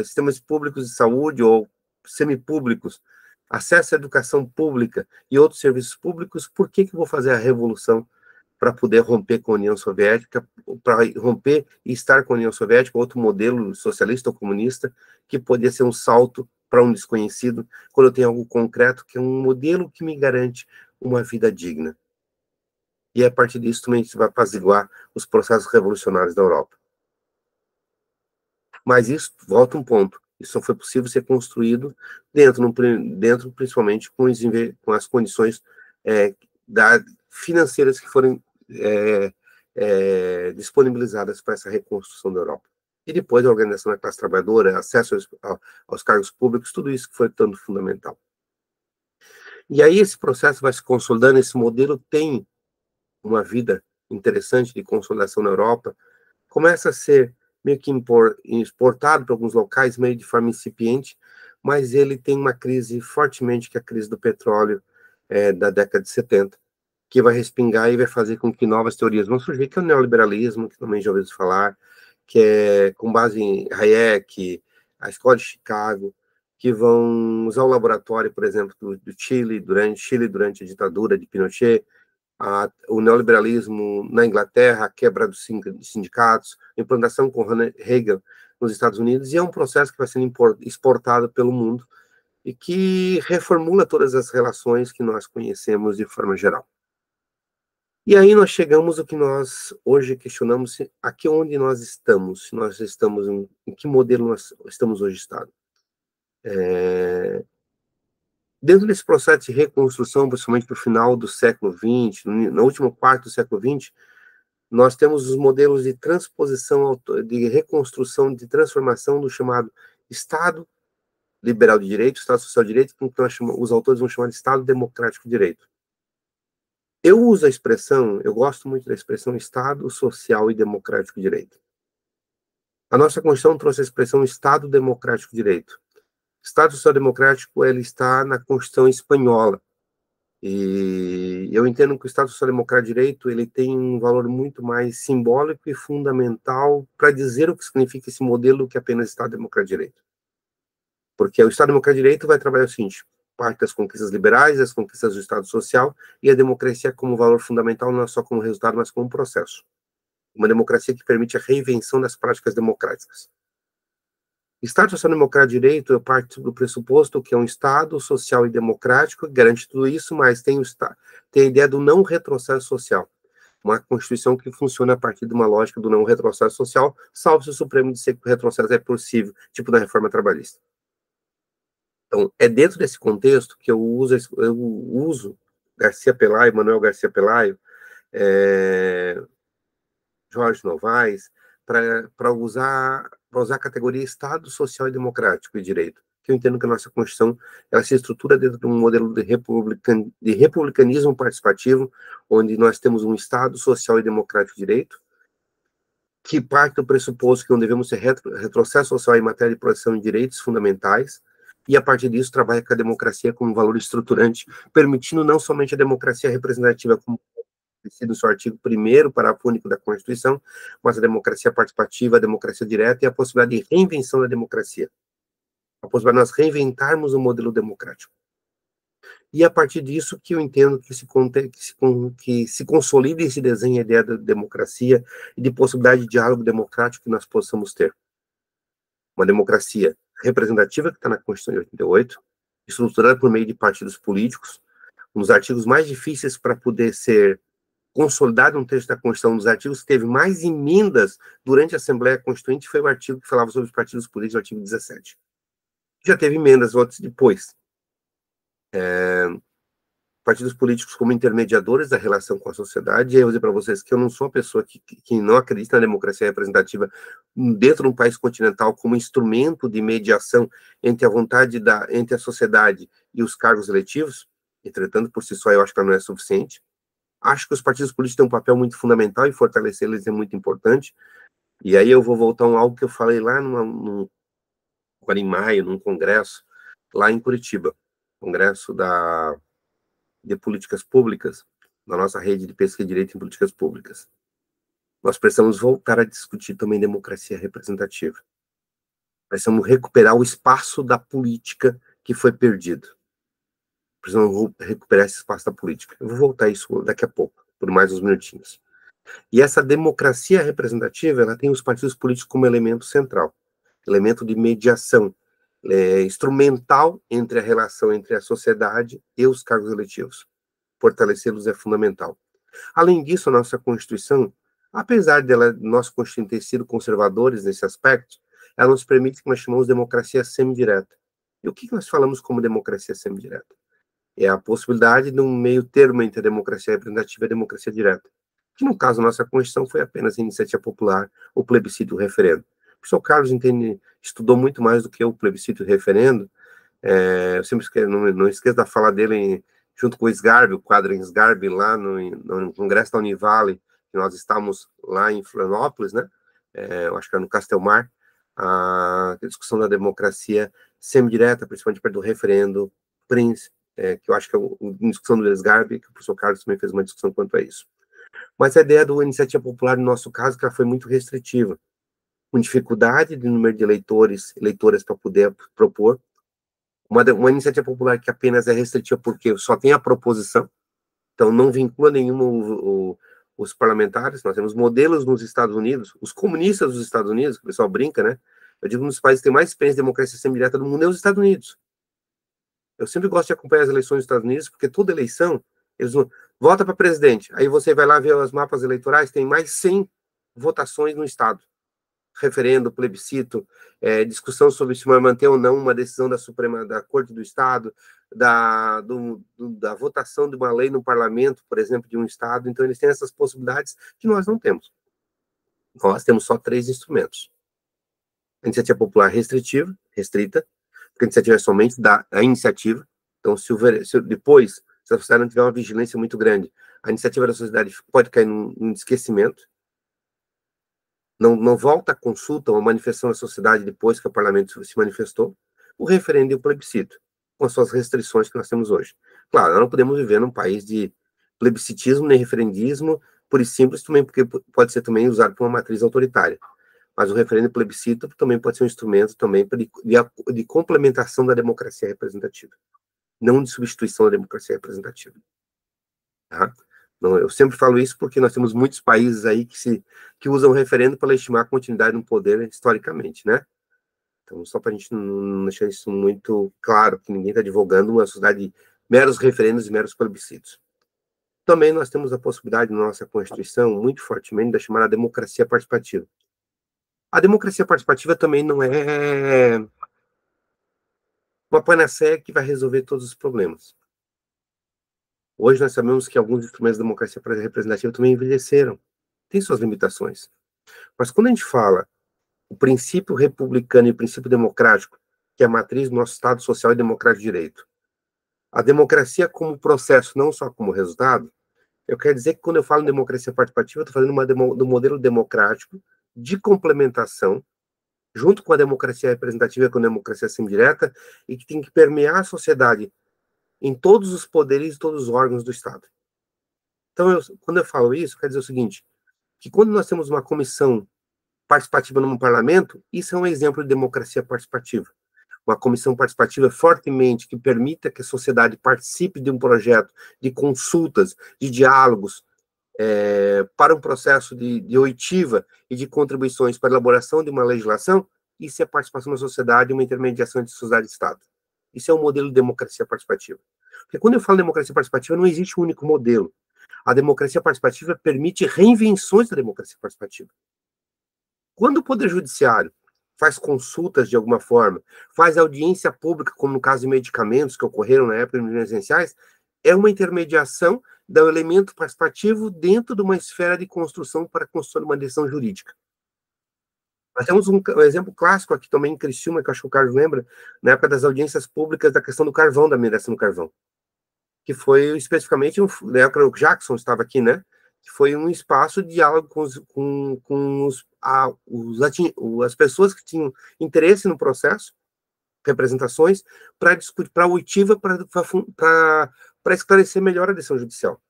sistemas públicos de saúde ou semipúblicos, acesso à educação pública e outros serviços públicos. Por que eu vou fazer a revolução para poder romper com a União Soviética, para romper e estar com a União Soviética, outro modelo socialista ou comunista, que poderia ser um salto para um desconhecido, quando eu tenho algo concreto, que é um modelo que me garante uma vida digna. E a partir disso também a gente vai apaziguar os processos revolucionários da Europa. Mas isso, volta um ponto, isso só foi possível ser construído dentro principalmente, com as condições financeiras que foram disponibilizadas para essa reconstrução da Europa. E depois a organização da classe trabalhadora, acesso aos cargos públicos, tudo isso que foi tanto fundamental. E aí esse processo vai se consolidando, esse modelo tem uma vida interessante de consolidação na Europa, começa a ser meio que exportado para alguns locais, meio de forma incipiente, mas ele tem uma crise fortemente, que é a crise do petróleo da década de 70, que vai respingar e vai fazer com que novas teorias vão surgir, que é o neoliberalismo, que também já ouviu falar, que é com base em Hayek, a Escola de Chicago, que vão usar o laboratório, por exemplo, do Chile, durante a ditadura de Pinochet, o neoliberalismo na Inglaterra, a quebra dos sindicatos, a implantação com Ronald Reagan nos Estados Unidos, e é um processo que vai sendo exportado pelo mundo e que reformula todas as relações que nós conhecemos de forma geral. E aí nós chegamos ao que nós hoje questionamos, aqui onde nós estamos, se nós estamos em que modelo nós estamos hoje Estado. Dentro desse processo de reconstrução, principalmente para o final do século XX, na última parte do século XX, nós temos os modelos de transposição, de reconstrução, de transformação do chamado Estado liberal de direito, Estado social de direito, que os autores vão chamar de Estado democrático de direito. Eu uso a expressão, eu gosto muito da expressão Estado social e democrático de direito. A nossa Constituição trouxe a expressão Estado democrático de direito. Estado social democrático, ele está na Constituição espanhola. E eu entendo que o Estado social democrático de direito, ele tem um valor muito mais simbólico e fundamental para dizer o que significa esse modelo do que apenas Estado democrático de direito. Porque o Estado democrático de direito vai trabalhar o seguinte: parte das conquistas liberais, das conquistas do Estado social, e a democracia como valor fundamental, não é só como resultado, mas como processo. Uma democracia que permite a reinvenção das práticas democráticas. Estado social democrático de direito parte do pressuposto que é um Estado social e democrático, que garante tudo isso, mas tem a ideia do não retrocesso social. Uma Constituição que funciona a partir de uma lógica do não retrocesso social, salvo se o Supremo disser que o retrocesso é possível, tipo na reforma trabalhista. Então, é dentro desse contexto que eu uso Garcia Pelayo, Manuel Garcia Pelayo, Jorge Novaes, para usar a categoria Estado Social e Democrático e Direito, que eu entendo que a nossa Constituição ela se estrutura dentro de um modelo de republicanismo participativo, onde nós temos um Estado Social e Democrático de Direito, que parte do pressuposto que não devemos ter retrocesso social em matéria de proteção de direitos fundamentais, e a partir disso trabalha com a democracia como um valor estruturante, permitindo não somente a democracia representativa como no seu artigo 1º, parágrafo único da Constituição, mas a democracia participativa, a democracia direta e a possibilidade de reinvenção da democracia. A possibilidade de nós reinventarmos o modelo democrático. E a partir disso que eu entendo que se consolida e se desenha a ideia da democracia e de possibilidade de diálogo democrático que nós possamos ter. Uma democracia representativa, que está na Constituição de 88, estruturada por meio de partidos políticos, um dos artigos mais difíceis para poder ser consolidado um texto da Constituição, um dos artigos que teve mais emendas durante a Assembleia Constituinte foi o artigo que falava sobre os partidos políticos, o artigo 17. Já teve emendas, outros depois. Partidos políticos como intermediadores da relação com a sociedade, e aí eu vou dizer para vocês que eu não sou uma pessoa que não acredita na democracia representativa dentro de um país continental como instrumento de mediação entre a vontade entre a sociedade e os cargos eletivos. Entretanto, por si só, eu acho que ela não é suficiente. Acho que os partidos políticos têm um papel muito fundamental e fortalecer eles é muito importante. E aí eu vou voltar a algo que eu falei lá agora em maio, num congresso, lá em Curitiba, Congresso de Políticas Públicas, na nossa rede de pesquisa de direito em políticas públicas. Nós precisamos voltar a discutir também democracia representativa. Precisamos recuperar o espaço da política que foi perdido. Precisamos recuperar esse espaço da política. Eu vou voltar a isso daqui a pouco, por mais uns minutinhos. E essa democracia representativa, ela tem os partidos políticos como elemento central, elemento de mediação, instrumental entre a relação entre a sociedade e os cargos eletivos. Fortalecê-los é fundamental. Além disso, a nossa Constituição, apesar dela, nossa Constituição ter sido conservadores nesse aspecto, ela nos permite que nós chamamos de democracia semidireta. E o que nós falamos como democracia semidireta? É a possibilidade de um meio termo entre a democracia representativa e a democracia direta, que no caso da nossa Constituição foi apenas a iniciativa popular, o plebiscito e o referendo. O professor Carlos estudou muito mais do que o plebiscito e o referendo. Eu sempre não esqueço da fala dele junto com o Sgarbi, o quadro Sgarbi, lá no Congresso da Univale, que nós estávamos lá em Florianópolis, né? Eu acho que era no Castelmar, a discussão da democracia semidireta, principalmente perto do referendo, que eu acho que é a discussão do Sgarbi, que o professor Carlos também fez uma discussão quanto a isso. Mas a ideia da iniciativa popular, no nosso caso, que ela foi muito restritiva, com dificuldade de número de eleitoras para poder propor, uma iniciativa popular que apenas é restritiva porque só tem a proposição, então não vincula nenhum os parlamentares. Nós temos modelos nos Estados Unidos, os comunistas dos Estados Unidos, que o pessoal brinca, né? Eu digo, um dos países que tem mais experiência de democracia semidireta do mundo é os Estados Unidos. Eu sempre gosto de acompanhar as eleições dos Estados Unidos, porque toda eleição, eles vota para presidente, aí você vai lá ver os mapas eleitorais, tem mais 100 votações no Estado. Referendo, plebiscito, discussão sobre se vai manter ou não uma decisão da Corte do Estado, da votação de uma lei no parlamento, por exemplo, de um Estado. Então, eles têm essas possibilidades que nós não temos. Nós temos só 3 instrumentos. A iniciativa popular restrita, porque a iniciativa é somente a iniciativa. Então, se depois, se a sociedade não tiver uma vigilância muito grande, a iniciativa da sociedade pode cair num esquecimento. Não volta a consulta ou a manifestação da sociedade depois que o parlamento se manifestou, o referendo e o plebiscito, com as suas restrições que nós temos hoje. Claro, nós não podemos viver num país de plebiscitismo nem referendismo, por e simples também, porque pode ser também usado por uma matriz autoritária. Mas o referendo e o plebiscito também pode ser um instrumento também de complementação da democracia representativa, não de substituição da democracia representativa. Tá? Eu sempre falo isso porque nós temos muitos países aí que usam o referendo para legitimar a continuidade no poder historicamente, né? Então, só para a gente não deixar isso muito claro, que ninguém está divulgando uma sociedade de meros referendos e meros plebiscitos. Também nós temos a possibilidade na nossa Constituição, muito fortemente, da chamada democracia participativa. A democracia participativa também não é uma panaceia que vai resolver todos os problemas. Hoje nós sabemos que alguns instrumentos da democracia representativa também envelheceram. Tem suas limitações. Mas quando a gente fala o princípio republicano e o princípio democrático, que é a matriz do nosso Estado social e democrático de direito, a democracia como processo, não só como resultado, eu quero dizer que quando eu falo em democracia participativa, eu estou falando do modelo democrático de complementação, junto com a democracia representativa, com a democracia semidireta, e que tem que permear a sociedade em todos os poderes e todos os órgãos do Estado. Então, quando eu falo isso, quer dizer o seguinte, que quando nós temos uma comissão participativa no parlamento, isso é um exemplo de democracia participativa. Uma comissão participativa fortemente que permita que a sociedade participe de um projeto de consultas, de diálogos, para um processo de oitiva e de contribuições para a elaboração de uma legislação, isso é participação da sociedade e uma intermediação entre sociedade e Estado. Isso é um modelo de democracia participativa. Porque quando eu falo democracia participativa, não existe um único modelo. A democracia participativa permite reinvenções da democracia participativa. Quando o Poder Judiciário faz consultas de alguma forma, faz audiência pública, como no caso de medicamentos que ocorreram na época dos essenciais, é uma intermediação do elemento participativo dentro de uma esfera de construção para a construção de uma decisão jurídica. Nós temos um exemplo clássico aqui também em Criciúma, que eu acho que o Carlos lembra, na época das audiências públicas da questão do carvão, da mineração do carvão, que foi especificamente, na época o Jackson estava aqui, né, que foi um espaço de diálogo com as pessoas que tinham interesse no processo, representações para discutir, para oitiva, para esclarecer melhor a decisão judicial.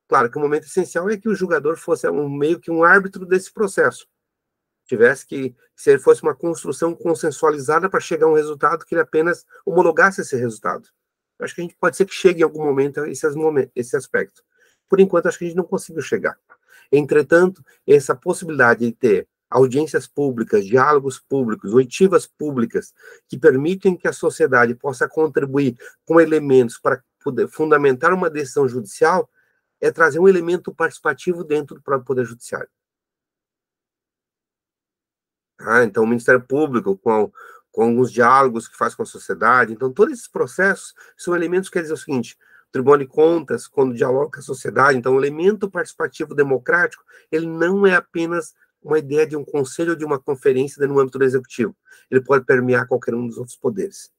Claro que o momento essencial é que o julgador fosse meio que um árbitro desse processo. Se ele fosse uma construção consensualizada para chegar a um resultado que ele apenas homologasse esse resultado. Eu acho que a gente pode ser que chegue em algum momento a esse aspecto. Por enquanto, acho que a gente não conseguiu chegar. Entretanto, essa possibilidade de ter audiências públicas, diálogos públicos, oitivas públicas, que permitem que a sociedade possa contribuir com elementos para poder fundamentar uma decisão judicial, é trazer um elemento participativo dentro do próprio Poder Judiciário. Então, o Ministério Público, com alguns diálogos que faz com a sociedade. Então, todos esses processos são elementos que quer dizer o seguinte: o Tribunal de Contas, quando dialoga com a sociedade, então, o elemento participativo democrático, ele não é apenas uma ideia de um conselho ou de uma conferência no âmbito do Executivo. Ele pode permear qualquer um dos outros poderes.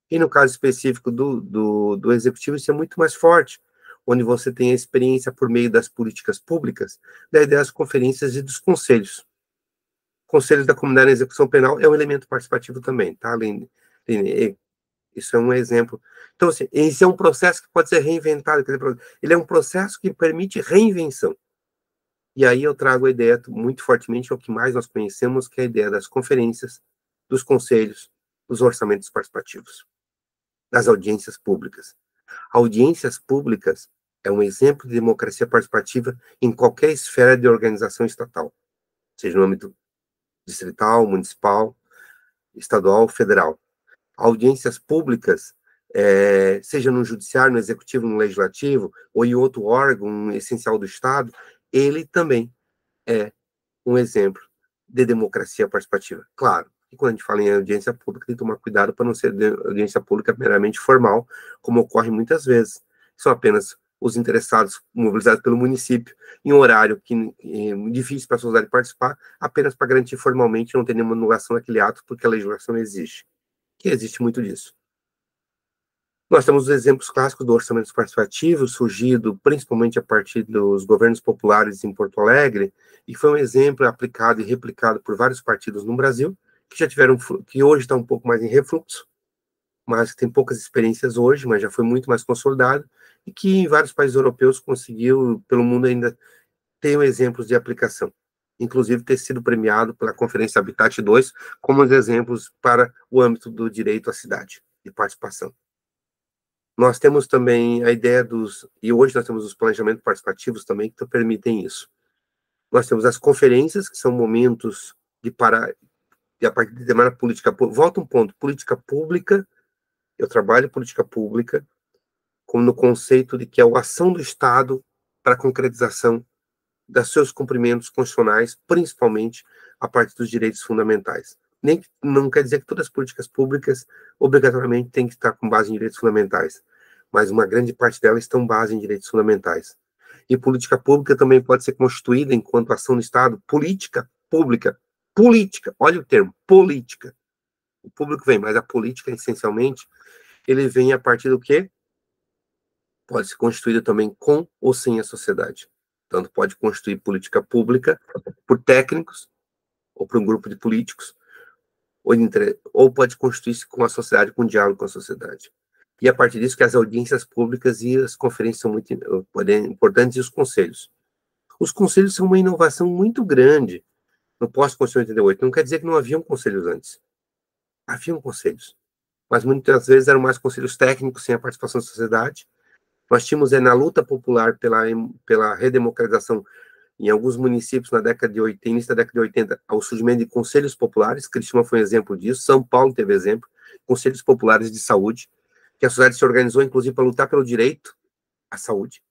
E no caso específico do Executivo, isso é muito mais forte, onde você tem a experiência por meio das políticas públicas, da ideia das conferências e dos conselhos. Conselhos da Comunidade em Execução Penal é um elemento participativo também, tá, Aline? Isso é um exemplo. Então, assim, esse é um processo que pode ser reinventado. Ele é um processo que permite reinvenção. E aí eu trago a ideia muito fortemente, é o que mais nós conhecemos, que é a ideia das conferências, dos conselhos, dos orçamentos participativos, das audiências públicas. Audiências públicas é um exemplo de democracia participativa em qualquer esfera de organização estatal, seja no âmbito distrital, municipal, estadual, federal. Audiências públicas, seja no judiciário, no executivo, no legislativo, ou em outro órgão essencial do Estado, ele também é um exemplo de democracia participativa. Claro, e quando a gente fala em audiência pública, tem que tomar cuidado para não ser audiência pública meramente formal, como ocorre muitas vezes. São apenas os interessados mobilizados pelo município, em um horário que é difícil para a sociedade participar, apenas para garantir formalmente não ter nenhuma anulação daquele ato, porque a legislação exige. Que existe muito disso. Nós temos os exemplos clássicos do orçamento participativo, surgido principalmente a partir dos governos populares em Porto Alegre, e foi um exemplo aplicado e replicado por vários partidos no Brasil, que já tiveram, que hoje está um pouco mais em refluxo, mas que tem poucas experiências hoje, mas já foi muito mais consolidado, e que em vários países europeus conseguiu, pelo mundo ainda, ter exemplos de aplicação. Inclusive ter sido premiado pela Conferência Habitat 2 como os exemplos para o âmbito do direito à cidade e participação. Nós temos também a ideia e hoje nós temos os planejamentos participativos também que permitem isso. Nós temos as conferências, que são momentos a partir de demanda política, volta um ponto, política pública, eu trabalho em política pública, como no conceito de que é a ação do Estado para a concretização dos seus cumprimentos constitucionais, principalmente a partir dos direitos fundamentais. Não quer dizer que todas as políticas públicas obrigatoriamente têm que estar com base em direitos fundamentais, mas uma grande parte delas estão com base em direitos fundamentais. E política pública também pode ser constituída enquanto ação do Estado, política pública, olha o termo, política. O público vem, mas a política, essencialmente, ele vem a partir do quê? Pode ser constituída também com ou sem a sociedade. Tanto pode constituir política pública por técnicos, ou por um grupo de políticos, ou pode constituir-se com a sociedade, com diálogo com a sociedade. E a partir disso que as audiências públicas e as conferências são muito importantes, e os conselhos. Os conselhos são uma inovação muito grande no pós-Constituição 88. Não quer dizer que não haviam conselhos antes. Haviam conselhos. Mas muitas vezes eram mais conselhos técnicos, sem a participação da sociedade. Nós tínhamos na luta popular pela redemocratização em alguns municípios na década de 80, início da década de 80, ao surgimento de conselhos populares. Criciúma foi um exemplo disso, São Paulo teve exemplo, conselhos populares de saúde, que a sociedade se organizou, inclusive, para lutar pelo direito à saúde.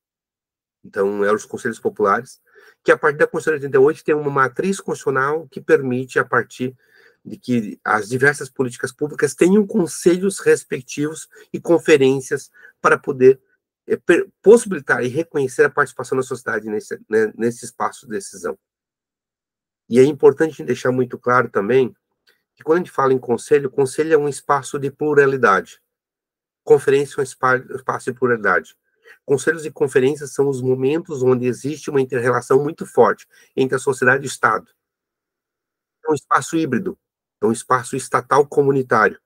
Então, eram os conselhos populares, que a partir da Constituição de 88 tem uma matriz constitucional que permite, a partir de que as diversas políticas públicas tenham conselhos respectivos e conferências para poder possibilitar e reconhecer a participação da sociedade nesse espaço de decisão. E é importante deixar muito claro também que quando a gente fala em conselho, o conselho é um espaço de pluralidade. Conferência é um espaço de pluralidade. Conselhos e conferências são os momentos onde existe uma inter-relação muito forte entre a sociedade e o Estado. É um espaço híbrido. É um espaço estatal comunitário.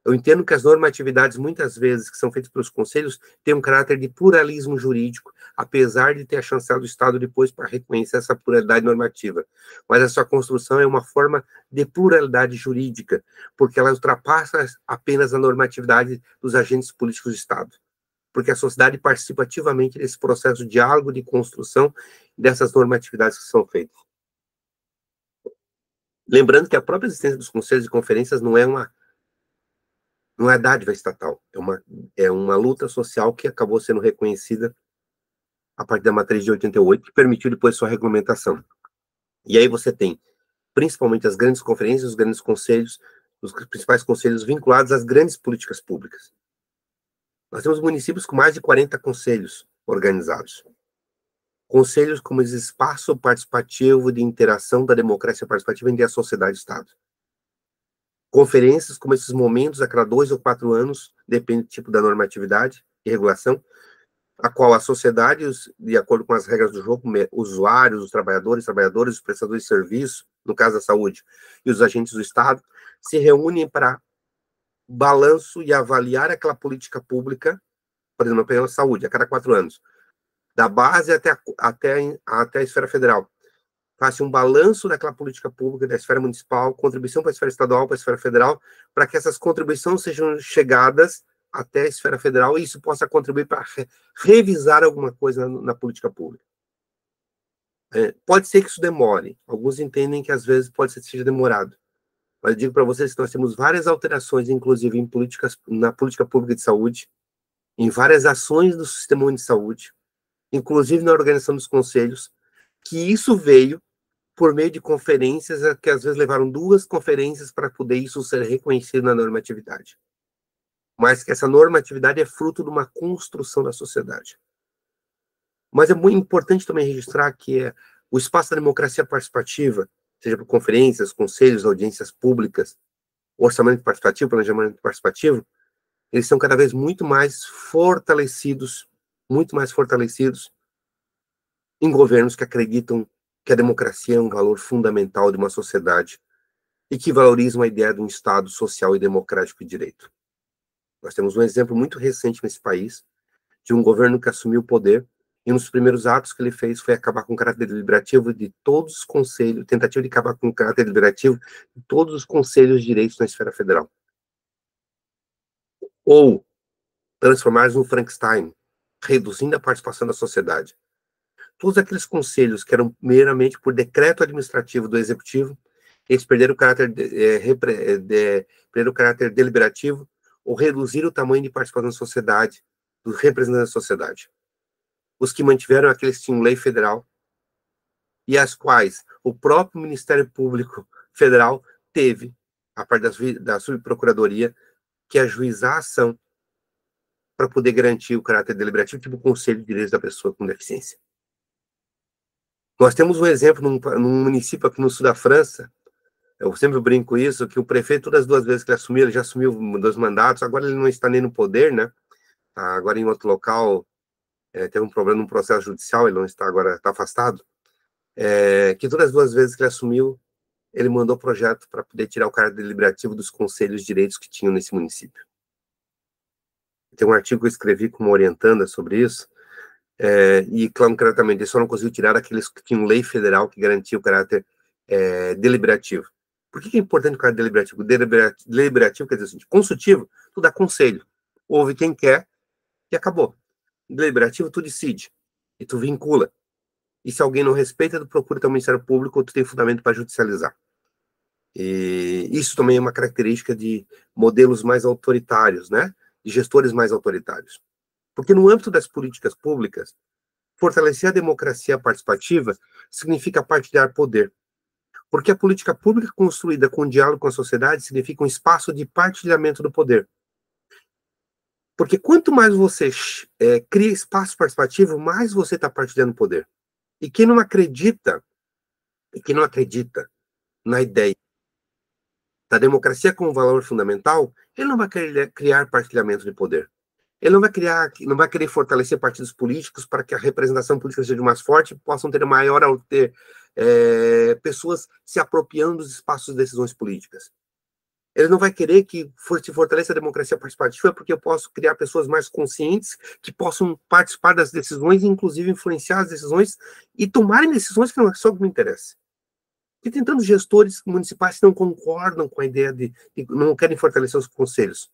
Eu entendo que as normatividades, muitas vezes, que são feitas pelos conselhos, têm um caráter de pluralismo jurídico, apesar de ter a chancela do Estado depois para reconhecer essa pluralidade normativa. Mas a sua construção é uma forma de pluralidade jurídica, porque ela ultrapassa apenas a normatividade dos agentes políticos do Estado. Porque a sociedade participa ativamente desse processo de diálogo, de construção dessas normatividades que são feitas. Lembrando que a própria existência dos conselhos e conferências não é dádiva estatal, é uma luta social que acabou sendo reconhecida a partir da matriz de 88, que permitiu depois sua regulamentação. E aí você tem, principalmente, as grandes conferências, os grandes conselhos, os principais conselhos vinculados às grandes políticas públicas. Nós temos municípios com mais de 40 conselhos organizados. Conselhos como esse espaço participativo de interação da democracia participativa entre a sociedade e o Estado. Conferências como esses momentos a cada 2 ou 4 anos, depende do tipo da normatividade e regulação, a qual a sociedade, de acordo com as regras do jogo, usuários, os trabalhadores, os prestadores de serviço, no caso da saúde, e os agentes do Estado, se reúnem para balanço e avaliar aquela política pública, por exemplo, pela saúde, a cada 4 anos, da base até a esfera federal. Faça um balanço daquela política pública, da esfera municipal, contribuição para a esfera estadual, para a esfera federal, para que essas contribuições sejam chegadas até a esfera federal e isso possa contribuir para revisar alguma coisa na política pública. Pode ser que isso demore. Alguns entendem que, às vezes, pode ser que seja demorado. Mas eu digo para vocês que nós temos várias alterações, inclusive na política pública de saúde, em várias ações do Sistema Único de Saúde, inclusive na organização dos conselhos, que isso veio por meio de conferências, que às vezes levaram 2 conferências para poder isso ser reconhecido na normatividade. Mas que essa normatividade é fruto de uma construção da sociedade. Mas é muito importante também registrar que o espaço da democracia participativa, seja por conferências, conselhos, audiências públicas, orçamento participativo, planejamento participativo, eles são cada vez muito mais fortalecidos em governos que acreditam que a democracia é um valor fundamental de uma sociedade e que valorizam a ideia de um Estado social e democrático de direito. Nós temos um exemplo muito recente nesse país de um governo que assumiu o poder e um dos primeiros atos que ele fez foi acabar com o caráter deliberativo de todos os conselhos, tentativa de acabar com o caráter deliberativo de todos os conselhos de direitos na esfera federal. Ou transformá-los no Frankenstein, reduzindo a participação da sociedade. Todos aqueles conselhos que eram meramente por decreto administrativo do executivo, eles perderam o caráter, perderam o caráter deliberativo ou reduziram o tamanho de participação da sociedade, dos representantes da sociedade. Os que mantiveram aqueles que tinham lei federal e as quais o próprio Ministério Público Federal teve, a parte da subprocuradoria, que ajuizar a ação para poder garantir o caráter deliberativo, tipo o Conselho de Direitos da Pessoa com Deficiência. Nós temos um exemplo num município aqui no sul da França, eu sempre brinco isso, que o prefeito, todas as 2 vezes que ele assumiu, ele já assumiu 2 mandatos, agora ele não está nem no poder, né? Agora em outro local, teve um problema no processo judicial, ele não está agora, está afastado, que todas as 2 vezes que ele assumiu, ele mandou projeto para poder tirar o caráter deliberativo dos conselhos de direitos que tinham nesse município. Tem um artigo que eu escrevi como orientanda sobre isso, e concretamente, ele só não conseguiu tirar aqueles que tinham lei federal que garantia o caráter deliberativo. Por que é importante o caráter deliberativo? Deliberativo quer dizer o seguinte, consultivo, tu dá conselho, ouve quem quer e acabou. Deliberativo, tu decide e tu vincula. E se alguém não respeita, tu procura teu Ministério Público ou tu tem fundamento para judicializar. E isso também é uma característica de modelos mais autoritários, né? De gestores mais autoritários. Porque no âmbito das políticas públicas, fortalecer a democracia participativa significa partilhar poder. Porque a política pública construída com diálogo com a sociedade significa um espaço de partilhamento do poder. Porque quanto mais você cria espaço participativo, mais você está partilhando poder. E quem não acredita na ideia da democracia como valor fundamental, ele não vai criar partilhamento de poder. Ele não vai querer fortalecer partidos políticos para que a representação política seja mais forte e possam ter maior pessoas se apropriando dos espaços de decisões políticas. Ele não vai querer que se fortaleça a democracia participativa porque eu posso criar pessoas mais conscientes que possam participar das decisões e, inclusive, influenciar as decisões e tomarem decisões que não é só o que me interessa. E tem tantos gestores municipais que não concordam com a ideia de não querem fortalecer os conselhos.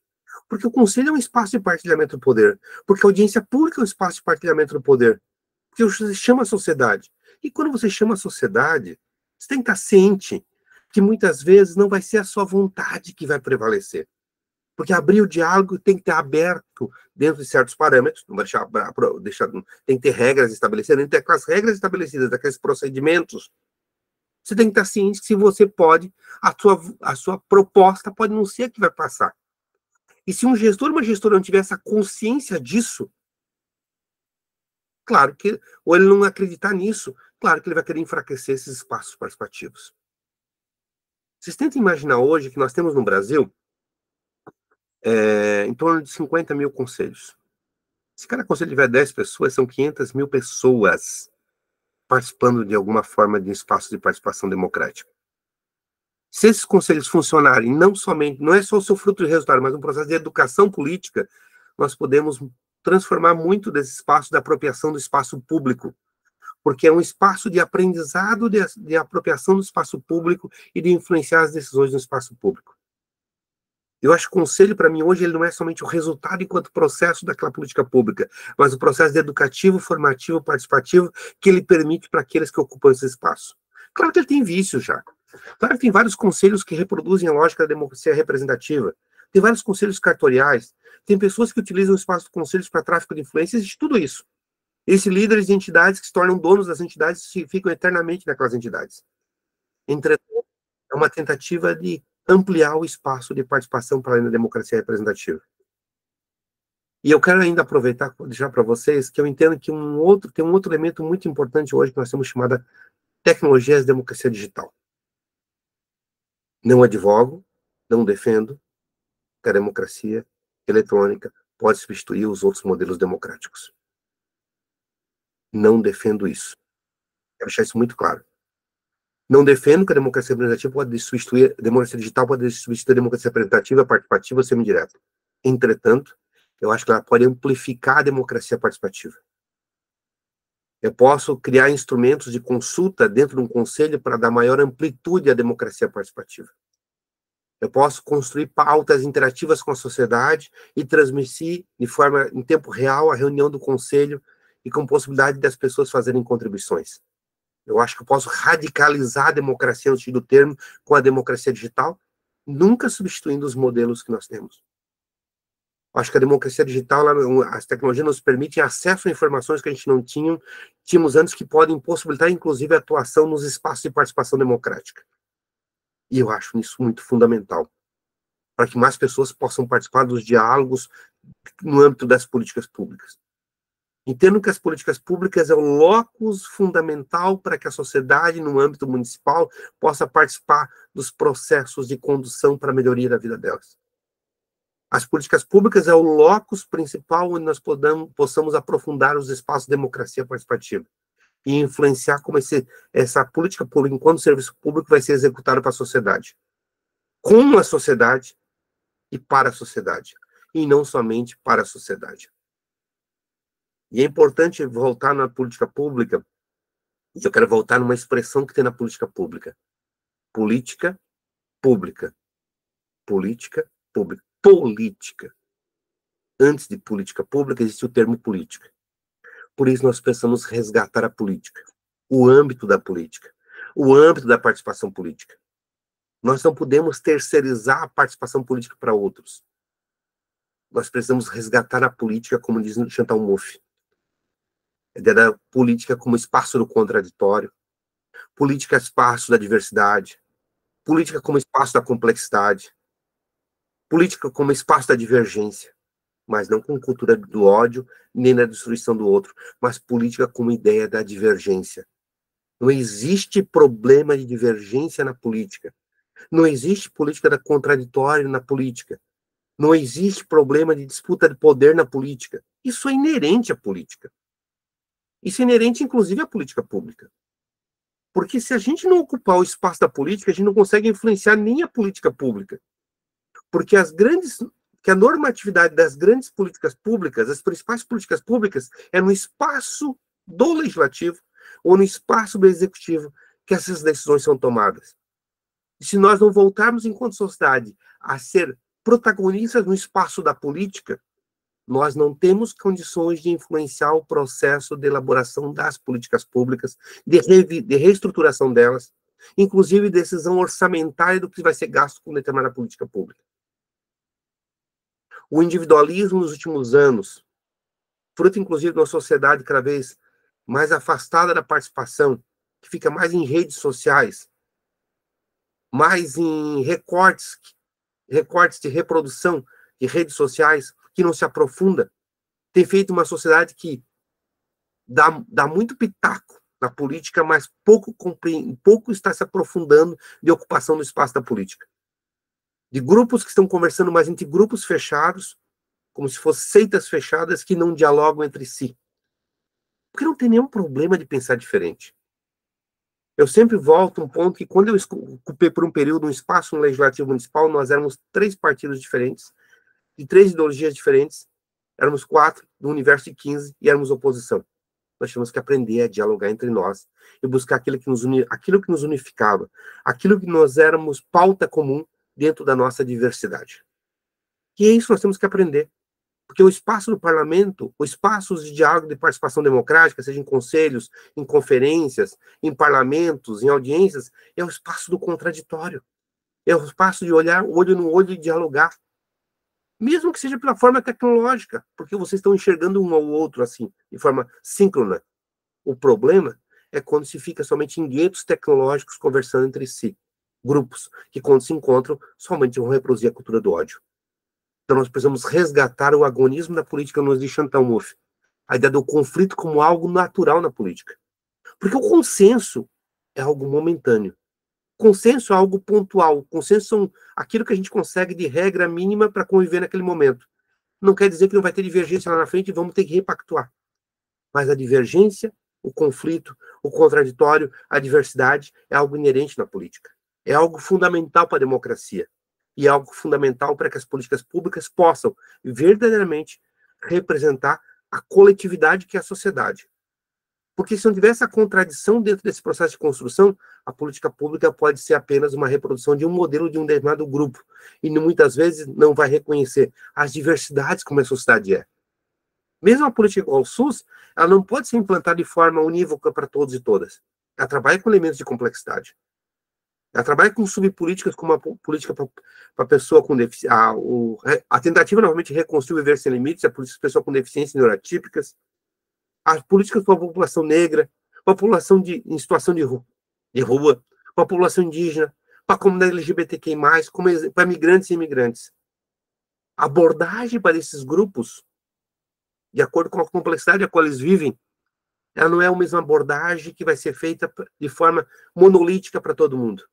Porque o conselho é um espaço de partilhamento do poder. Porque a audiência pública é um espaço de partilhamento do poder. Porque você chama a sociedade. E quando você chama a sociedade, você tem que estar ciente que muitas vezes não vai ser a sua vontade que vai prevalecer. Porque abrir o diálogo tem que estar aberto dentro de certos parâmetros, não vai tem que ter regras estabelecidas, tem que ter aquelas regras estabelecidas, aqueles procedimentos. Você tem que estar ciente que se você pode, a sua proposta pode não ser a que vai passar. E se um gestor ou uma gestora não tiver essa consciência disso, claro que, ou ele não acreditar nisso, claro que ele vai querer enfraquecer esses espaços participativos. Vocês tentem imaginar hoje que nós temos no Brasil em torno de 50 mil conselhos. Se cada conselho tiver 10 pessoas, são 500 mil pessoas participando de alguma forma de espaço de participação democrática. Se esses conselhos funcionarem, não é só o seu fruto de resultado, mas um processo de educação política, nós podemos transformar muito desse espaço da apropriação do espaço público, porque é um espaço de aprendizado de apropriação do espaço público e de influenciar as decisões no espaço público. Eu acho que o conselho, para mim, hoje, ele não é somente o resultado enquanto processo daquela política pública, mas o processo de educativo, formativo, participativo, que ele permite para aqueles que ocupam esse espaço. Claro que ele tem vícios já. Claro que tem vários conselhos que reproduzem a lógica da democracia representativa. Tem vários conselhos cartoriais. Tem pessoas que utilizam o espaço de conselhos para tráfico de influência. Existe tudo isso. Existem líderes de entidades que se tornam donos das entidades e ficam eternamente naquelas entidades. Entretanto, é uma tentativa de ampliar o espaço de participação para a democracia representativa. E eu quero ainda aproveitar para deixar para vocês que eu entendo que tem um outro elemento muito importante hoje que nós temos chamada tecnologias de democracia digital. Não advogo, não defendo que a democracia eletrônica pode substituir os outros modelos democráticos. Não defendo isso. Quero deixar isso muito claro. Não defendo que a democracia representativa pode substituir, a democracia digital pode substituir a democracia representativa, participativa ou semidireta. Entretanto, eu acho que ela pode amplificar a democracia participativa. Eu posso criar instrumentos de consulta dentro de um conselho para dar maior amplitude à democracia participativa. Eu posso construir pautas interativas com a sociedade e transmitir de forma em tempo real a reunião do conselho e com possibilidade das pessoas fazerem contribuições. Eu acho que eu posso radicalizar a democracia no sentido do termo com a democracia digital, nunca substituindo os modelos que nós temos. Eu acho que a democracia digital, as tecnologias nos permitem acesso a informações que a gente não tínhamos antes, que podem possibilitar, inclusive, a atuação nos espaços de participação democrática. E eu acho isso muito fundamental, para que mais pessoas possam participar dos diálogos no âmbito das políticas públicas. Entendo que as políticas públicas é o locus fundamental para que a sociedade, no âmbito municipal, possa participar dos processos de condução para a melhoria da vida delas. As políticas públicas é o locus principal onde nós possamos aprofundar os espaços de democracia participativa e influenciar como essa política pública, enquanto serviço público, vai ser executada para a sociedade. Com a sociedade e para a sociedade. E não somente para a sociedade. E é importante voltar na política pública, e eu quero voltar numa expressão que tem na política pública. Política pública. Política pública. Política. Antes de política pública, existe o termo política. Por isso, nós precisamos resgatar a política, o âmbito da política, o âmbito da participação política. Nós não podemos terceirizar a participação política para outros. Nós precisamos resgatar a política, como diz Chantal Mouffe. A ideia da política como espaço do contraditório, política espaço da diversidade, política como espaço da complexidade, política como espaço da divergência, mas não com cultura do ódio, nem da destruição do outro, mas política como ideia da divergência. Não existe problema de divergência na política. Não existe política da contraditório na política. Não existe problema de disputa de poder na política. Isso é inerente à política. Isso é inerente, inclusive, à política pública. Porque se a gente não ocupar o espaço da política, a gente não consegue influenciar nem a política pública. Porque a normatividade das grandes políticas públicas, as principais políticas públicas, é no espaço do legislativo ou no espaço do executivo que essas decisões são tomadas. E se nós não voltarmos, enquanto sociedade, a ser protagonistas no espaço da política, nós não temos condições de influenciar o processo de elaboração das políticas públicas, de reestruturação delas, inclusive decisão orçamentária do que vai ser gasto com determinada política pública. O individualismo nos últimos anos, fruto inclusive de uma sociedade cada vez mais afastada da participação, que fica mais em redes sociais, mais em recortes de reprodução de redes sociais, que não se aprofunda, tem feito uma sociedade que dá muito pitaco na política, mas pouco está se aprofundando de ocupação do espaço da política. De grupos que estão conversando mais entre grupos fechados, como se fossem seitas fechadas que não dialogam entre si. Porque não tem nenhum problema de pensar diferente. Eu sempre volto a um ponto que, quando eu ocupei por um período um espaço no Legislativo Municipal, nós éramos 3 partidos diferentes, de 3 ideologias diferentes, éramos 4, no universo de 15, e éramos oposição. Nós tínhamos que aprender a dialogar entre nós e buscar aquilo que nos unificava, aquilo que nós éramos pauta comum dentro da nossa diversidade. E é isso que nós temos que aprender. Porque o espaço do parlamento, os espaços de diálogo, de participação democrática, seja em conselhos, em conferências, em parlamentos, em audiências, é o espaço do contraditório. É o espaço de olhar olho no olho e dialogar. Mesmo que seja pela forma tecnológica, porque vocês estão enxergando um ao outro assim, de forma síncrona. O problema é quando se fica somente em guetos tecnológicos conversando entre si. Grupos que, quando se encontram, somente vão reproduzir a cultura do ódio. Então nós precisamos resgatar o agonismo da política nos de Chantal Mouffe. A ideia do conflito como algo natural na política. Porque o consenso é algo momentâneo. Consenso é algo pontual. Consenso são aquilo que a gente consegue de regra mínima para conviver naquele momento. Não quer dizer que não vai ter divergência lá na frente e vamos ter que repactuar. Mas a divergência, o conflito, o contraditório, a diversidade é algo inerente na política. É algo fundamental para a democracia. E é algo fundamental para que as políticas públicas possam verdadeiramente representar a coletividade que é a sociedade. Porque se não tiver essa contradição dentro desse processo de construção, a política pública pode ser apenas uma reprodução de um modelo de um determinado grupo. E muitas vezes não vai reconhecer as diversidades como a sociedade é. Mesmo a política igual ao SUS, ela não pode ser implantada de forma unívoca para todos e todas. Ela trabalha com elementos de complexidade. Ela trabalha com subpolíticas, como a política para a pessoa com deficiência, a tentativa novamente de reconstruir Viver Sem Limites, a política para pessoa com deficiências neurotípicas, as políticas para a população negra, para a população em situação de rua, para a população indígena, para a comunidade LGBTQI+, para migrantes e imigrantes. A abordagem para esses grupos, de acordo com a complexidade a qual eles vivem, ela não é a mesma abordagem que vai ser feita de forma monolítica para todo mundo.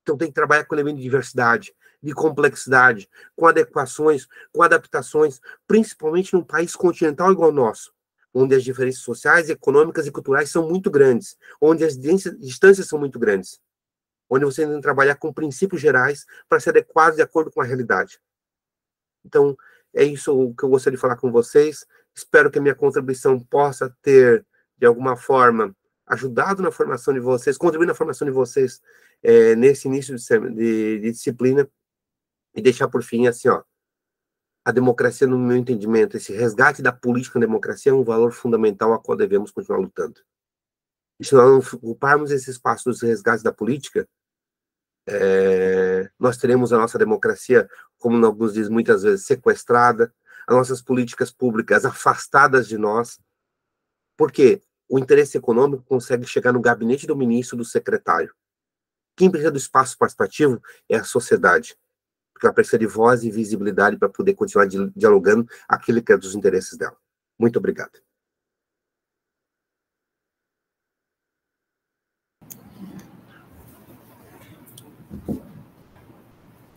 Então tem que trabalhar com elemento de diversidade, de complexidade, com adequações, com adaptações, principalmente num país continental igual ao nosso, onde as diferenças sociais, econômicas e culturais são muito grandes, onde as distâncias são muito grandes, onde você tem que trabalhar com princípios gerais para se adequar de acordo com a realidade. Então, é isso que eu gostaria de falar com vocês. Espero que a minha contribuição possa ter, de alguma forma, ajudado na formação de vocês, contribuir na formação de vocês nesse início de disciplina, e deixar por fim assim, ó, a democracia, no meu entendimento, esse resgate da política na democracia é um valor fundamental a qual devemos continuar lutando. E se nós não ocuparmos esse espaço dos resgates da política, nós teremos a nossa democracia, como alguns dizem muitas vezes, sequestrada, as nossas políticas públicas afastadas de nós, porque o interesse econômico consegue chegar no gabinete do ministro, do secretário. Quem precisa do espaço participativo é a sociedade, porque ela precisa de voz e visibilidade para poder continuar dialogando aquilo que é dos interesses dela. Muito obrigado.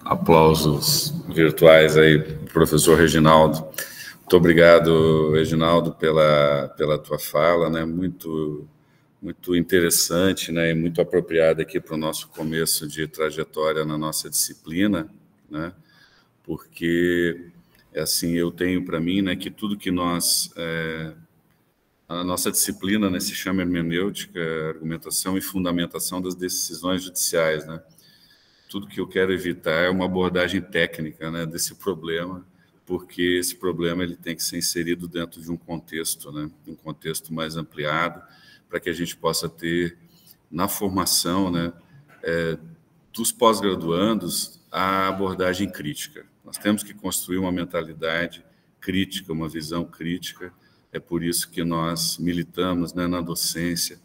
Aplausos virtuais aí, professor Reginaldo. Muito obrigado, Reginaldo, pela tua fala, né? Muito interessante, né? E muito apropriada aqui para o nosso começo de trajetória na nossa disciplina, né? porque, assim, eu tenho para mim, né, que tudo que nós... a nossa disciplina, né, se chama hermenêutica, argumentação e fundamentação das decisões judiciais, né? Tudo que eu quero evitar é uma abordagem técnica, né, desse problema, porque esse problema ele tem que ser inserido dentro de um contexto, né, um contexto mais ampliado, para que a gente possa ter na formação, né, dos pós-graduandos a abordagem crítica. Nós temos que construir uma mentalidade crítica, uma visão crítica. É por isso que nós militamos, né, na docência,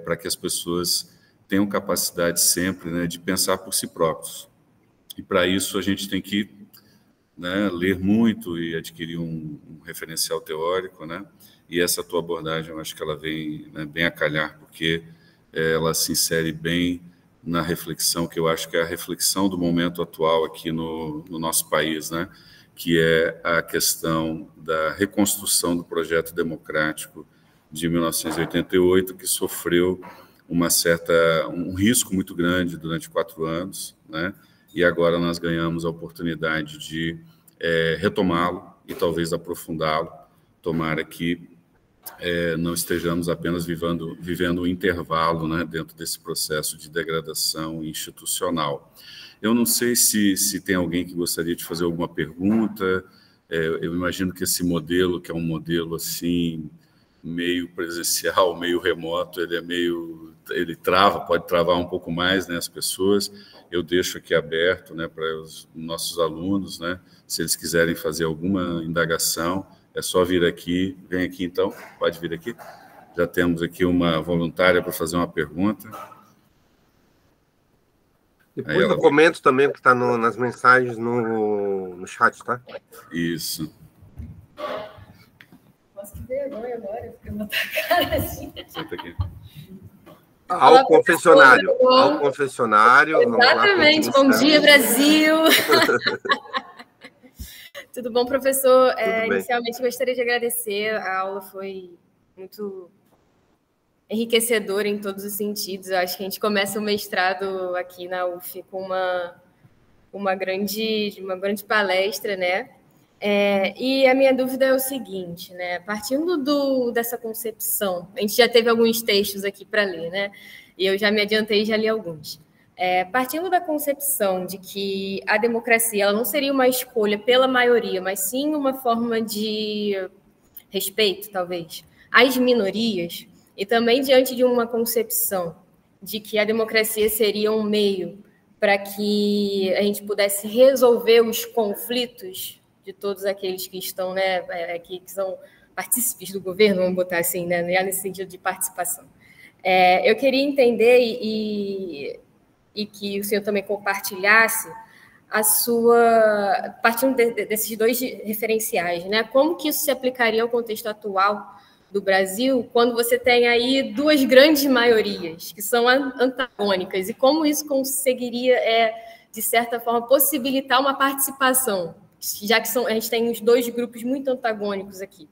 para que as pessoas tenham capacidade sempre, né, de pensar por si próprios. E para isso a gente tem que, né, ler muito e adquirir um referencial teórico, né? E essa tua abordagem, eu acho que ela vem, né, bem a calhar, porque ela se insere bem na reflexão, que eu acho que é a reflexão do momento atual aqui no nosso país, né? Que é a questão da reconstrução do projeto democrático de 1988, que sofreu um risco muito grande durante 4 anos, né? E agora nós ganhamos a oportunidade de retomá-lo e talvez aprofundá-lo. Tomara que não estejamos apenas vivendo um intervalo, né, dentro desse processo de degradação institucional. Eu não sei se tem alguém que gostaria de fazer alguma pergunta. Eu imagino que esse modelo, que é um modelo assim, meio presencial, meio remoto, ele pode travar um pouco mais, né, as pessoas. Eu deixo aqui aberto, né, para os nossos alunos, né, se eles quiserem fazer alguma indagação, é só vir aqui. Vem aqui então, pode vir aqui. Já temos aqui uma voluntária para fazer uma pergunta. Depois eu comento também o que está nas mensagens no chat, tá? Isso. Nossa, que vergonha agora, fica botar a cara assim. Senta aqui. Ao confessionário. Ao confessionário. Exatamente. Bom dia, Brasil. Tudo bom, professor? Inicialmente, gostaria de agradecer. A aula foi muito enriquecedora em todos os sentidos. Eu acho que a gente começa o mestrado aqui na UF com uma grande palestra, né? E a minha dúvida é o seguinte, né? Partindo dessa concepção, a gente já teve alguns textos aqui para ler, né? E eu já me adiantei e já li alguns. Partindo da concepção de que a democracia ela não seria uma escolha pela maioria, mas sim uma forma de respeito, talvez, às minorias, e também diante de uma concepção de que a democracia seria um meio para que a gente pudesse resolver os conflitos de todos aqueles que estão, né, que são partícipes do governo, vamos botar assim, né, nesse sentido de participação. Eu queria entender e que o senhor também compartilhasse a sua, partindo desses dois referenciais, né? Como que isso se aplicaria ao contexto atual do Brasil, quando você tem aí duas grandes maiorias que são antagônicas, e como isso conseguiria, de certa forma, possibilitar uma participação, já que a gente tem os dois grupos muito antagônicos aqui,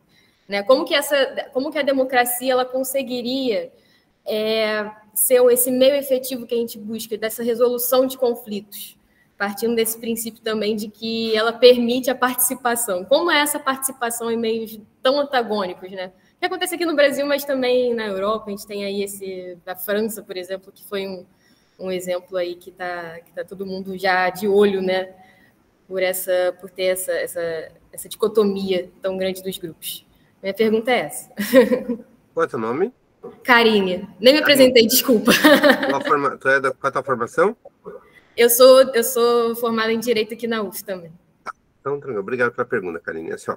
né? Como que a democracia ela conseguiria ser esse meio efetivo que a gente busca, dessa resolução de conflitos, partindo desse princípio também de que ela permite a participação. Como é essa participação em meios tão antagônicos, né? Que acontece aqui no Brasil, mas também na Europa. A gente tem aí da França, por exemplo, que foi um exemplo aí que tá todo mundo já de olho, né? Por ter essa dicotomia tão grande dos grupos. Minha pergunta é essa. Qual é o teu nome? Karine. Nem me apresentei, desculpa. Qual é a tua formação? Eu sou formada em Direito aqui na UF também. Então, obrigado pela pergunta, Karine. Assim,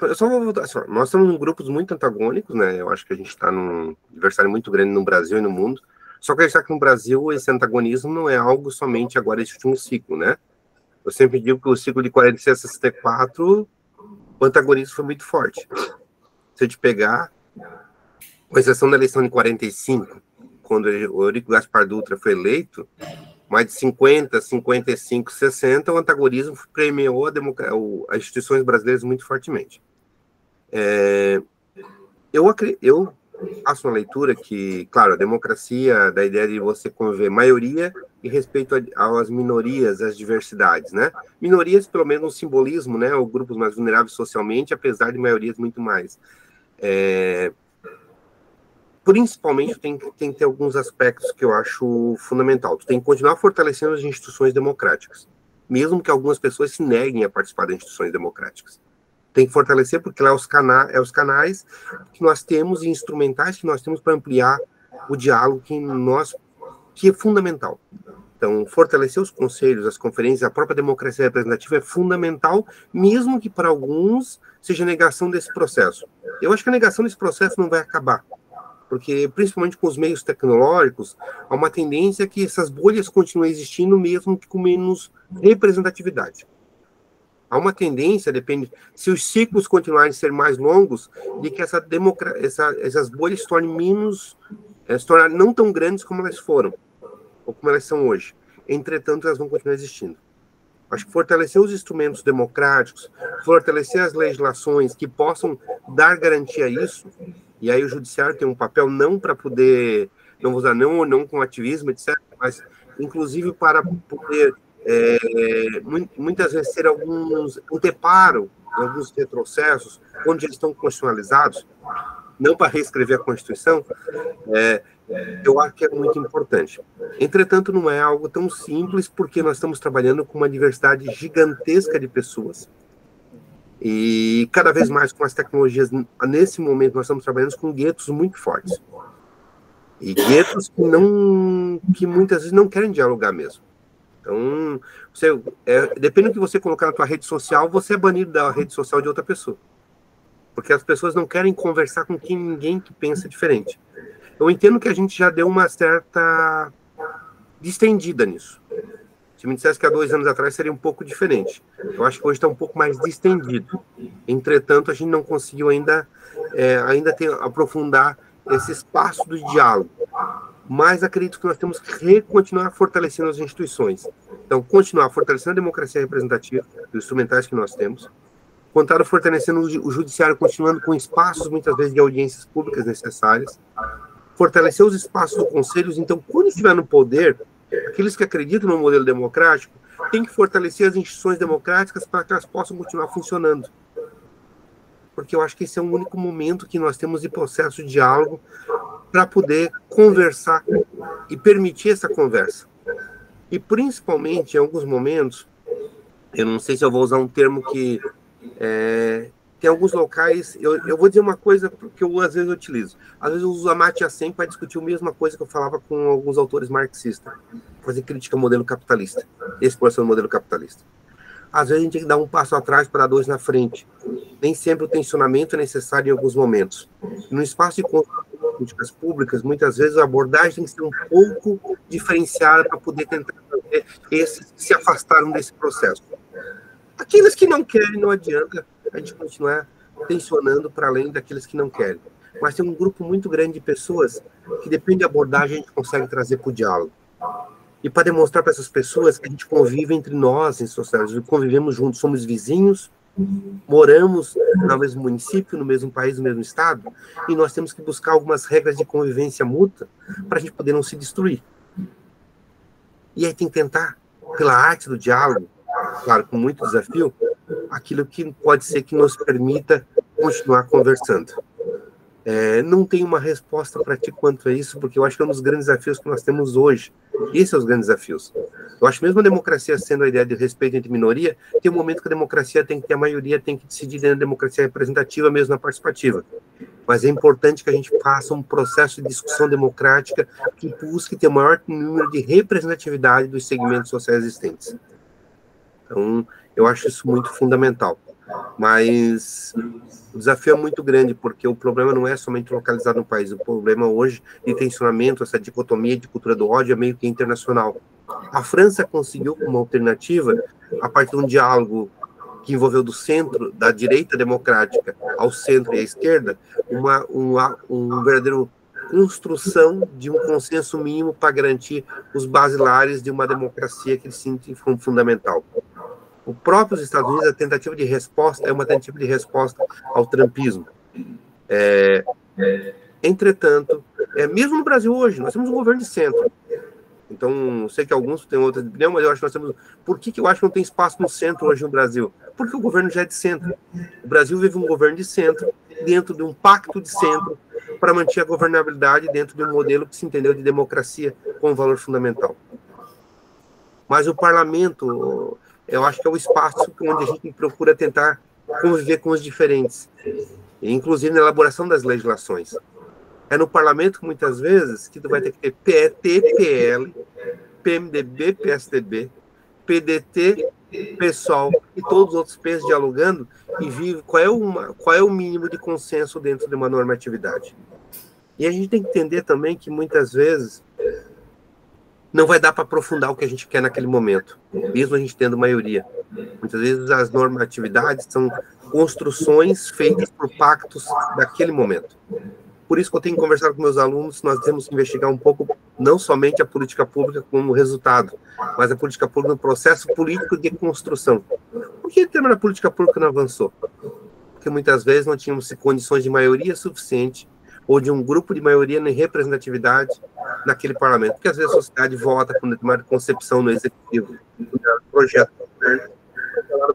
eu só vou voltar. Assim, nós estamos em grupos muito antagônicos, né? Eu acho que a gente está num adversário muito grande no Brasil e no mundo. Só que a gente sabe que no Brasil esse antagonismo não é algo somente agora esse último ciclo, né? Eu sempre digo que o ciclo de 46 a 64, o antagonismo foi muito forte. Se a gente pegar, com exceção da eleição de 45, quando o Eurico Gaspar Dutra foi eleito, mais de 50, 55, 60, o antagonismo premiou as instituições brasileiras muito fortemente. Eu faço uma leitura que, claro, a democracia, da ideia de você conviver maioria e respeito às minorias, às diversidades, né? Minorias, pelo menos no simbolismo, né? Ou grupos mais vulneráveis socialmente, apesar de maiorias muito mais. Principalmente, tem que ter alguns aspectos que eu acho fundamental. Tu tem que continuar fortalecendo as instituições democráticas, mesmo que algumas pessoas se neguem a participar das instituições democráticas. Tem que fortalecer, porque lá os canais que nós temos e instrumentais que nós temos para ampliar o diálogo que é fundamental. Então, fortalecer os conselhos, as conferências, a própria democracia representativa é fundamental, mesmo que para alguns seja negação desse processo. Eu acho que a negação desse processo não vai acabar, porque, principalmente com os meios tecnológicos, há uma tendência que essas bolhas continuem existindo, mesmo que com menos representatividade. Há uma tendência, depende, se os ciclos continuarem a ser mais longos, de que essas bolhas se tornem não tão grandes como elas foram, ou como elas são hoje. Entretanto, elas vão continuar existindo. Acho que fortalecer os instrumentos democráticos, fortalecer as legislações que possam dar garantia a isso, e aí o judiciário tem um papel não para poder, não vou usar não com ativismo, etc., mas inclusive para poder, muitas vezes, ter um deparo em alguns retrocessos, onde eles estão constitucionalizados, não para reescrever a Constituição, eu acho que é muito importante. Entretanto, não é algo tão simples, porque nós estamos trabalhando com uma diversidade gigantesca de pessoas. E cada vez mais com as tecnologias, nesse momento, nós estamos trabalhando com guetos muito fortes. E guetos que muitas vezes não querem dialogar mesmo. Então, depende do que você colocar na tua rede social, você é banido da rede social de outra pessoa. Porque as pessoas não querem conversar com ninguém que pensa diferente. Eu entendo que a gente já deu uma certa distendida nisso. Se me dissesse que há 2 anos atrás seria um pouco diferente. Eu acho que hoje está um pouco mais distendido. Entretanto, a gente não conseguiu ainda aprofundar esse espaço do diálogo. Mas acredito que nós temos que continuar fortalecendo as instituições. Então, continuar fortalecendo a democracia representativa, os instrumentais que nós temos, continuar fortalecendo o judiciário, continuando com espaços, muitas vezes, de audiências públicas necessárias, fortalecer os espaços dos conselhos. Então, quando estiver no poder, aqueles que acreditam no modelo democrático têm que fortalecer as instituições democráticas para que elas possam continuar funcionando. Porque eu acho que esse é o único momento que nós temos de processo de diálogo para poder conversar e permitir essa conversa. E, principalmente, em alguns momentos, eu não sei se eu vou usar um termo que... tem alguns locais, eu vou dizer uma coisa que eu às vezes utilizo. Às vezes eu uso a Amartya Sen para discutir a mesma coisa que eu falava com alguns autores marxistas, fazer crítica ao modelo capitalista, exploração do modelo capitalista. Às vezes a gente tem que dar um passo atrás para dar 2 na frente. Nem sempre o tensionamento é necessário em alguns momentos. No espaço de políticas públicas, muitas vezes a abordagem tem que ser um pouco diferenciada para poder tentar fazer esses que se afastaram desse processo. Aqueles que não querem, não adianta a gente continuar tensionando para além daqueles que não querem. Mas tem um grupo muito grande de pessoas que, depende da abordagem, a gente consegue trazer para o diálogo. E para demonstrar para essas pessoas que a gente convive entre nós em sociedade, convivemos juntos, somos vizinhos, moramos no mesmo município, no mesmo país, no mesmo estado, e nós temos que buscar algumas regras de convivência mútua para a gente poder não se destruir. E aí tem que tentar, pela arte do diálogo, claro, com muito desafio, aquilo que pode ser que nos permita continuar conversando. Não tem uma resposta para ti quanto a isso, porque eu acho que é um dos grandes desafios que nós temos hoje. Esses são os grandes desafios. Eu acho que mesmo a democracia sendo a ideia de respeito entre minoria, tem um momento que a democracia tem que ter a maioria, tem que decidir dentro da democracia representativa, mesmo na participativa. Mas é importante que a gente faça um processo de discussão democrática que busque ter o maior número de representatividade dos segmentos sociais existentes. Então, eu acho isso muito fundamental. Mas o desafio é muito grande, porque o problema não é somente localizado no país. O problema hoje de tensionamento, essa dicotomia de cultura do ódio é meio que internacional. A França conseguiu, como alternativa, a partir de um diálogo que envolveu do centro, da direita democrática ao centro e à esquerda, uma verdadeira construção de um consenso mínimo para garantir os basilares de uma democracia que eles sentem como fundamental. O próprio Estados Unidos, a tentativa de resposta é uma tentativa de resposta ao trumpismo. Entretanto, mesmo no Brasil hoje, nós temos um governo de centro. Então, sei que alguns têm outra opinião, mas eu acho que nós temos... Por que eu acho que não tem espaço no centro hoje no Brasil? Porque o governo já é de centro. O Brasil vive um governo de centro, dentro de um pacto de centro, para manter a governabilidade dentro de um modelo que se entendeu de democracia como valor fundamental. Mas o parlamento, eu acho que é o espaço onde a gente procura tentar conviver com os diferentes, inclusive na elaboração das legislações. É no parlamento, muitas vezes, que tu vai ter que ter PT, PL, PMDB, PSDB, PDT, PSOL e todos os outros P's dialogando e vive qual é o mínimo de consenso dentro de uma normatividade. E a gente tem que entender também que, muitas vezes, não vai dar para aprofundar o que a gente quer naquele momento, mesmo a gente tendo maioria. Muitas vezes as normatividades são construções feitas por pactos daquele momento. Por isso que eu tenho conversado com meus alunos, nós temos que investigar um pouco, não somente a política pública como resultado, mas a política pública no processo político de construção. Por que o tema da política pública não avançou? Porque muitas vezes não tínhamos condições de maioria suficiente ou de um grupo de maioria nem representatividade naquele parlamento. Porque às vezes a sociedade vota com uma concepção no executivo, no projeto do governo, lá no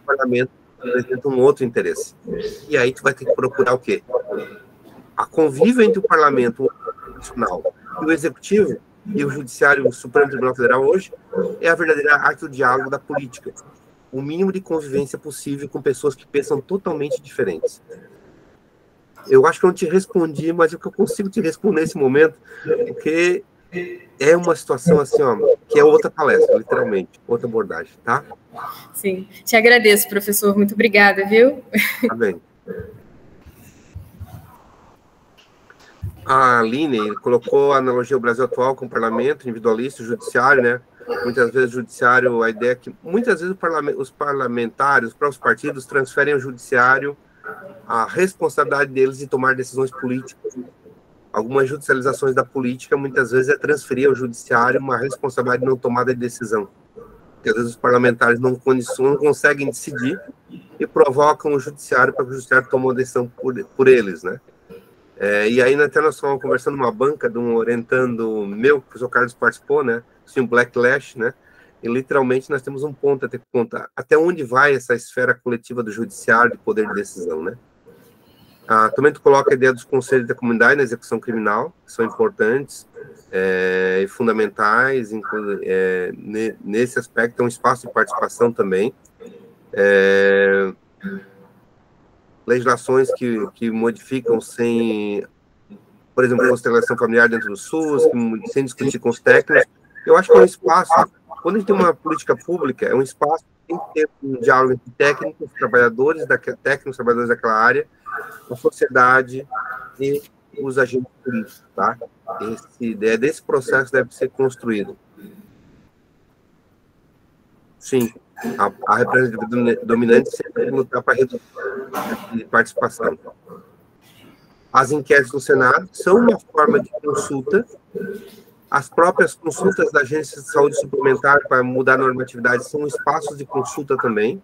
parlamento apresenta um outro interesse. E aí tu vai ter que procurar o quê? A convívio entre o parlamento nacional e o executivo e o judiciário, o Supremo Tribunal Federal hoje, é a verdadeira arte do diálogo da política. O mínimo de convivência possível com pessoas que pensam totalmente diferentes. Eu acho que eu não te respondi, mas o que eu consigo te responder nesse momento, porque é uma situação assim, ó, que é outra palestra, literalmente, outra abordagem, tá? Sim, te agradeço, professor, muito obrigada, viu? Tá bem. A Aline colocou a analogia ao Brasil atual com o parlamento, individualista, o judiciário, né? Muitas vezes o judiciário, a ideia é que muitas vezes os parlamentares, os próprios partidos transferem ao judiciário a responsabilidade deles de tomar decisões políticas. Algumas judicializações da política, muitas vezes, é transferir ao judiciário uma responsabilidade de não tomada de decisão. Porque, às vezes, os parlamentares não conseguem decidir e provocam o judiciário para que o judiciário tome uma decisão por eles, né? E aí, até nós estávamos conversando numa banca de um orientando meu, que o professor Carlos participou, né? Sim, o Blacklash, né? E, literalmente, nós temos um ponto a ter que contar. Até onde vai essa esfera coletiva do judiciário de poder de decisão, né? Também tu coloca a ideia dos conselhos da comunidade na execução criminal, que são importantes e fundamentais, nesse aspecto, é um espaço de participação também. Legislações que modificam sem, por exemplo, constelação familiar dentro do SUS, sem discutir com os técnicos. Eu acho que é um espaço, quando a gente tem uma política pública, é um espaço que tem que ter um diálogo entre técnicos, trabalhadores daquela área, a sociedade e os agentes políticos, tá? Desse processo deve ser construído. Sim, a representatividade dominante sempre deve lutar para reduzir a participação. As enquetes do Senado são uma forma de consulta. As próprias consultas da Agência de Saúde Suplementar para mudar a normatividade são espaços de consulta também.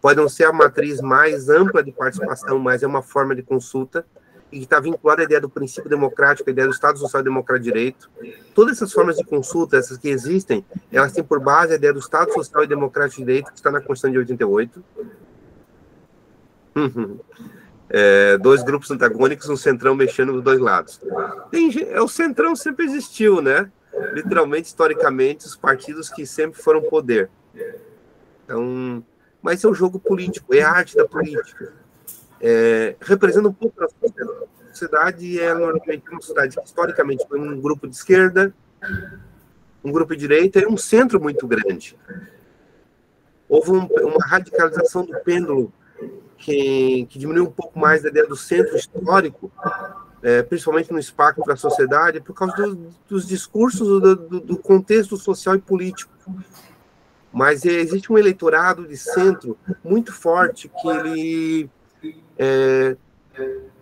Pode não ser a matriz mais ampla de participação, mas é uma forma de consulta e que está vinculada à ideia do princípio democrático, à ideia do Estado Social Democrático de Direito. Todas essas formas de consulta, essas que existem, elas têm por base a ideia do Estado Social e Democrático de Direito, que está na Constituição de 88. Dois grupos antagônicos, um centrão mexendo dos dois lados. O centrão sempre existiu, né? Literalmente, historicamente, os partidos que sempre foram poder. Então... Mas é o jogo político, é a arte da política. Representa um pouco a sociedade, normalmente uma sociedade que historicamente foi um grupo de esquerda, um grupo de direita e um centro muito grande. Houve uma radicalização do pêndulo que diminuiu um pouco mais a ideia do centro histórico, principalmente no espaço da sociedade, por causa dos discursos do contexto social e político. Mas existe um eleitorado de centro muito forte que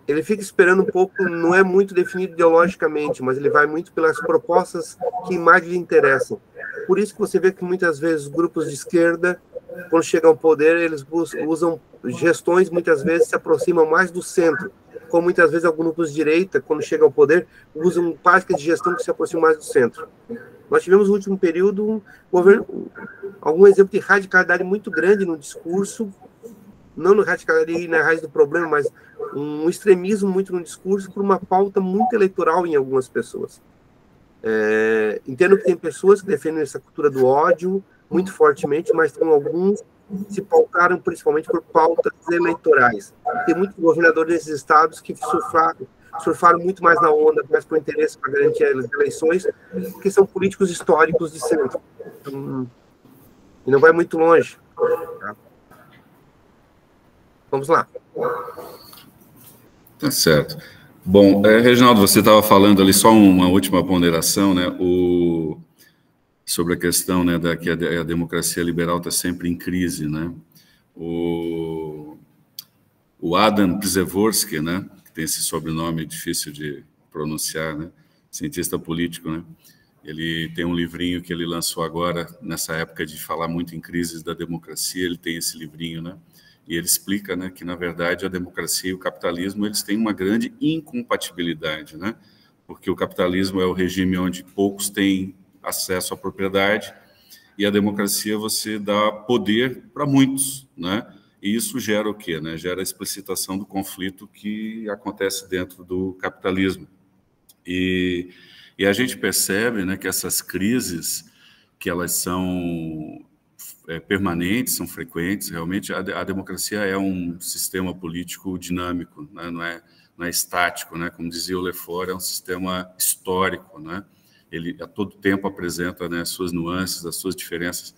ele fica esperando um pouco, não é muito definido ideologicamente, mas ele vai muito pelas propostas que mais lhe interessam. Por isso que você vê que muitas vezes grupos de esquerda, quando chegam ao poder, eles usam gestões, muitas vezes se aproximam mais do centro, como muitas vezes alguns grupos de direita, quando chegam ao poder, usam práticas de gestão que se aproximam mais do centro. Nós tivemos no último período algum exemplo de radicalidade muito grande no discurso, não no radicalidade na raiz do problema, mas um extremismo muito no discurso por uma pauta muito eleitoral em algumas pessoas. Entendo que tem pessoas que defendem essa cultura do ódio muito fortemente, mas tem alguns que se pautaram principalmente por pautas eleitorais. Tem muitos governadores desses estados que surfaram muito mais na onda, mais por interesse para garantir as eleições, porque são políticos históricos de centro. E não vai muito longe. Tá? Vamos lá. Tá certo. Bom, Reginaldo, você estava falando ali, só uma última ponderação, né, sobre a questão, né, que a democracia liberal está sempre em crise, né? O Adam Przeworski, né, que tem esse sobrenome difícil de pronunciar, né, cientista político, né, ele tem um livrinho que ele lançou agora, nessa época de falar muito em crises da democracia, ele tem esse livrinho, né, e ele explica, né, que, na verdade, a democracia e o capitalismo eles têm uma grande incompatibilidade, né, porque o capitalismo é o regime onde poucos têm acesso à propriedade e a democracia você dá poder para muitos, né, e isso gera o quê, né, gera a explicitação do conflito que acontece dentro do capitalismo. E a gente percebe, né, que essas crises, que elas são permanentes, são frequentes, realmente a democracia é um sistema político dinâmico, né? não é estático, né? Como dizia o Lefort, é um sistema histórico, né? Ele a todo tempo apresenta, né, as suas nuances, as suas diferenças,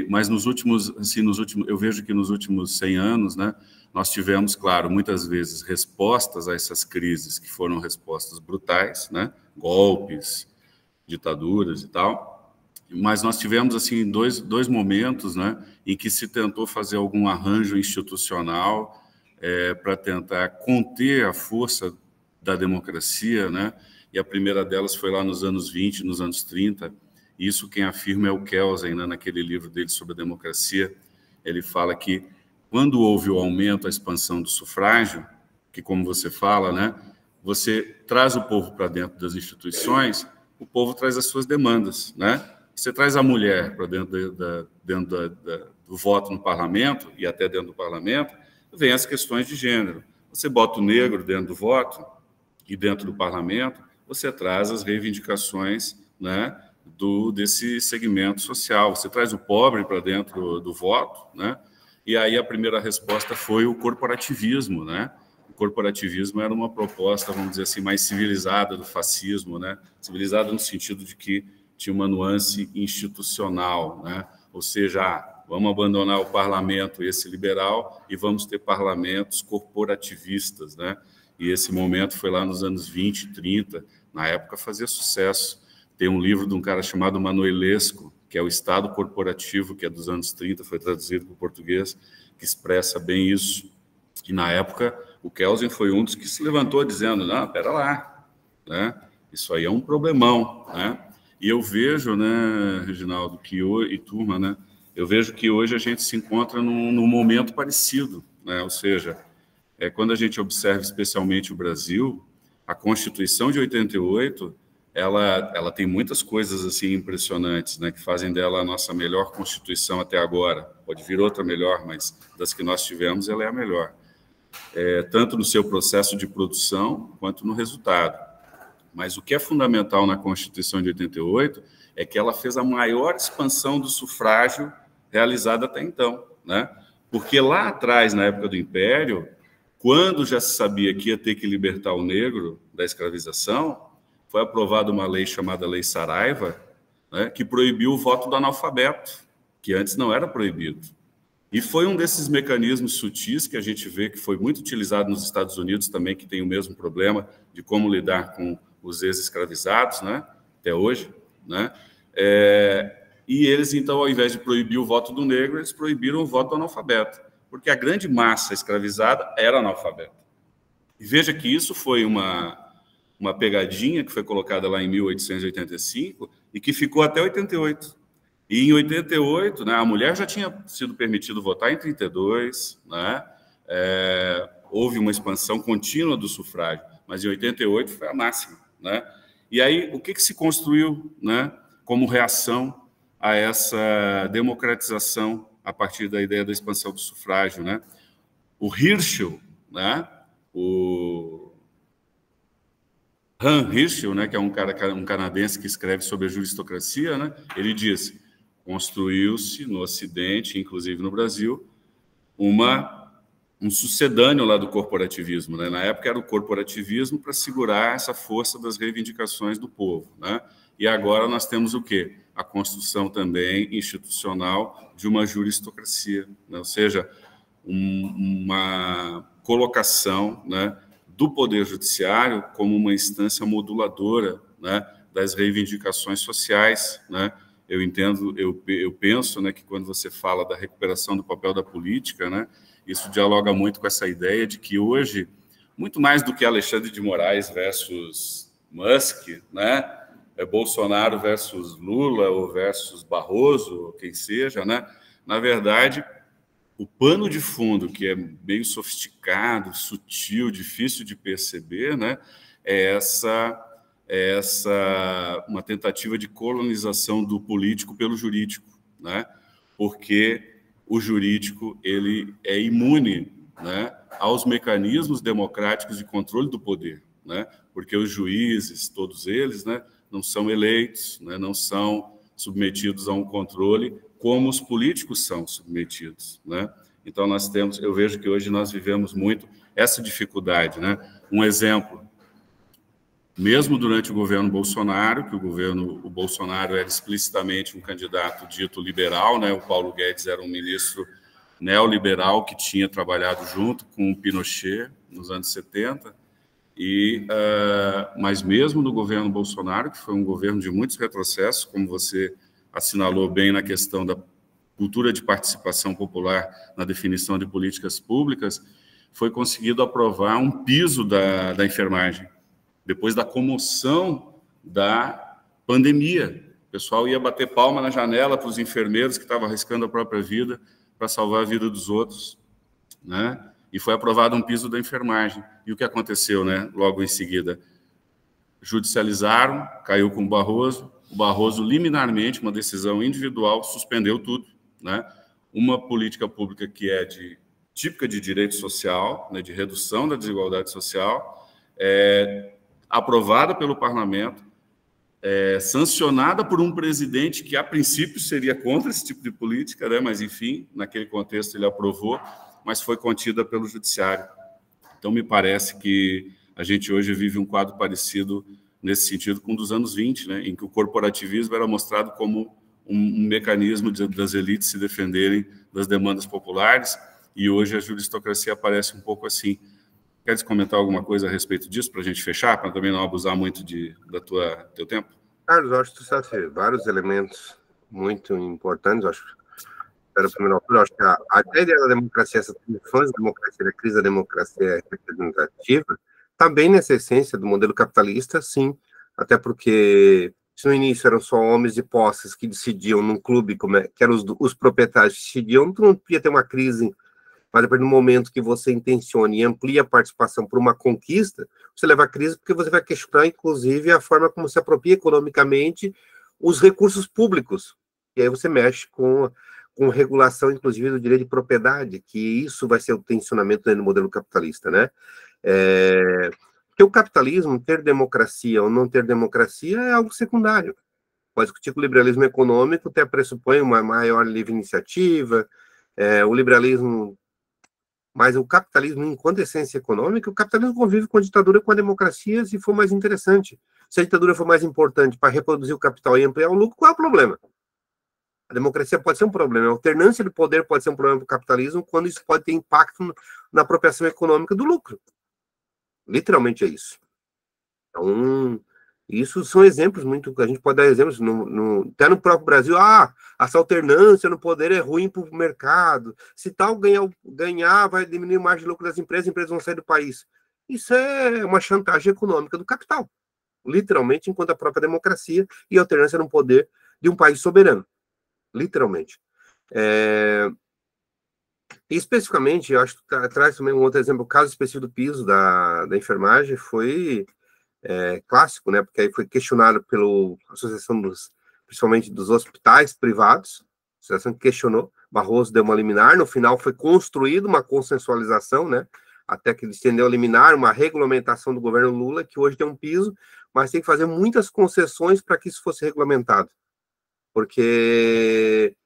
mas eu vejo que nos últimos 100 anos, né, nós tivemos, claro, muitas vezes respostas a essas crises que foram respostas brutais, né? Golpes, ditaduras e tal. Mas nós tivemos assim dois momentos, né, em que se tentou fazer algum arranjo institucional para tentar conter a força da democracia, né? E a primeira delas foi lá nos anos 20, nos anos 30. Isso quem afirma é o Kelsen, né, naquele livro dele sobre a democracia. Ele fala que quando houve o aumento, a expansão do sufrágio, que como você fala, né, você traz o povo para dentro das instituições, o povo traz as suas demandas, né? Você traz a mulher para dentro do voto no parlamento, e até dentro do parlamento, vem as questões de gênero. Você bota o negro dentro do voto e dentro do parlamento, você traz as reivindicações, né, desse segmento social. Você traz o pobre para dentro do voto, né? E aí a primeira resposta foi o corporativismo, né? O corporativismo era uma proposta, vamos dizer assim, mais civilizada do fascismo, né? Civilizada no sentido de que tinha uma nuance institucional, né? Ou seja, vamos abandonar o parlamento esse liberal e vamos ter parlamentos corporativistas, né? E esse momento foi lá nos anos 20, 30, na época fazia sucesso. Tem um livro de um cara chamado Manuelesco, que é o Estado Corporativo, que é dos anos 30, foi traduzido para o português, que expressa bem isso. E na época o Kelsen foi um dos que se levantou dizendo, não, pera lá, né? Isso aí é um problemão, né? E eu vejo, né, Reginaldo, e turma, né, eu vejo que hoje a gente se encontra num momento parecido, né? Ou seja, quando a gente observa especialmente o Brasil, a Constituição de 88, ela tem muitas coisas assim impressionantes, né, que fazem dela a nossa melhor Constituição até agora. Pode vir outra melhor, mas das que nós tivemos, ela é a melhor. Tanto no seu processo de produção, quanto no resultado. Mas o que é fundamental na Constituição de 88 é que ela fez a maior expansão do sufrágio realizada até então, né? Porque lá atrás, na época do Império, quando já se sabia que ia ter que libertar o negro da escravização, foi aprovada uma lei chamada Lei Saraiva, né, que proibiu o voto do analfabeto, que antes não era proibido. E foi um desses mecanismos sutis que a gente vê que foi muito utilizado nos Estados Unidos também, que tem o mesmo problema de como lidar com os ex-escravizados, né, até hoje, né, e eles, então, ao invés de proibir o voto do negro, eles proibiram o voto do analfabeto, porque a grande massa escravizada era analfabeta. E veja que isso foi uma pegadinha que foi colocada lá em 1885 e que ficou até 88. E em 88, né, a mulher já tinha sido permitido votar em 32, né, houve uma expansão contínua do sufrágio, mas em 88 foi a máxima, né? E aí, o que se construiu, né, como reação a essa democratização a partir da ideia da expansão do sufrágio, né? O Hirschel, né, o Han Hirschel, né, que é um canadense que escreve sobre a juristocracia, né, ele diz: construiu-se no Ocidente, inclusive no Brasil, um sucedâneo lá do corporativismo, né? Na época era o corporativismo para segurar essa força das reivindicações do povo, né? E agora nós temos o quê? A construção também institucional de uma juristocracia, né? Ou seja, uma colocação, né, do Poder Judiciário como uma instância moduladora, né, das reivindicações sociais, né? Eu entendo, eu penso, né, que quando você fala da recuperação do papel da política, né, isso dialoga muito com essa ideia de que hoje, muito mais do que Alexandre de Moraes versus Musk, né, Bolsonaro versus Lula ou versus Barroso, ou quem seja, né, na verdade, o pano de fundo, que é meio sofisticado, sutil, difícil de perceber, né, é uma tentativa de colonização do político pelo jurídico, né, porque o jurídico ele é imune, né, aos mecanismos democráticos de controle do poder, né, porque os juízes, todos eles, né, não são eleitos, né, não são submetidos a um controle como os políticos são submetidos, né? Então eu vejo que hoje nós vivemos muito essa dificuldade, né? Um exemplo, mesmo durante o governo Bolsonaro, que o Bolsonaro era explicitamente um candidato dito liberal, né? O Paulo Guedes era um ministro neoliberal que tinha trabalhado junto com o Pinochet nos anos 70, mas mesmo no governo Bolsonaro, que foi um governo de muitos retrocessos, como você assinalou bem na questão da cultura de participação popular na definição de políticas públicas, foi conseguido aprovar um piso da enfermagem. Depois da comoção da pandemia, o pessoal ia bater palma na janela para os enfermeiros que estavam arriscando a própria vida para salvar a vida dos outros, né? E foi aprovado um piso da enfermagem. E o que aconteceu, né? Logo em seguida, judicializaram, caiu com o Barroso liminarmente, uma decisão individual, suspendeu tudo, né? Uma política pública que é típica de direito social, né, de redução da desigualdade social, aprovada pelo parlamento, sancionada por um presidente que, a princípio, seria contra esse tipo de política, né? Mas, enfim, naquele contexto ele aprovou, mas foi contida pelo judiciário. Então, me parece que a gente hoje vive um quadro parecido nesse sentido com o dos anos 20, né? Em que o corporativismo era mostrado como um mecanismo das elites se defenderem das demandas populares, e hoje a juristocracia aparece um pouco assim. Queres comentar alguma coisa a respeito disso para a gente fechar, para também não abusar muito do teu tempo? Carlos, eu acho que tu trouxe vários elementos muito importantes. Pela primeira altura, acho que a ideia da democracia, essa defesa da democracia, a crise da democracia representativa, está bem nessa essência do modelo capitalista, sim, até porque se no início eram só homens de posses que decidiam num clube, que eram os proprietários que decidiam, tu não podia ter uma crise. Mas a partir do momento que você intenciona e amplia a participação por uma conquista, você leva a crise porque você vai questionar, inclusive, a forma como se apropria economicamente os recursos públicos. E aí você mexe com regulação, inclusive, do direito de propriedade, que isso vai ser o tensionamento no modelo capitalista, né? Porque o capitalismo, ter democracia ou não ter democracia, é algo secundário. Pode discutir que o liberalismo econômico até pressupõe uma maior livre iniciativa, o liberalismo... Mas o capitalismo, enquanto essência econômica, o capitalismo convive com a ditadura e com a democracia se for mais interessante. Se a ditadura for mais importante para reproduzir o capital e ampliar o lucro, qual é o problema? A democracia pode ser um problema. A alternância de poder pode ser um problema para o capitalismo quando isso pode ter impacto na apropriação econômica do lucro. Literalmente é isso. Então, isso são exemplos muito... A gente pode dar exemplos até no próprio Brasil. Essa alternância no poder é ruim para o mercado. Se tal ganhar, vai diminuir a margem de lucro das empresas, as empresas vão sair do país. Isso é uma chantagem econômica do capital. Literalmente, enquanto a própria democracia e a alternância no poder de um país soberano. Literalmente. E, especificamente, eu acho que traz também um outro exemplo, o caso específico do piso da enfermagem foi clássico, né? Porque aí foi questionado pela associação principalmente dos hospitais privados, a associação que questionou, Barroso deu uma liminar, no final foi construída uma consensualização, né? Até que ele estendeu a liminar, uma regulamentação do governo Lula, que hoje tem um piso, mas tem que fazer muitas concessões para que isso fosse regulamentado. Porque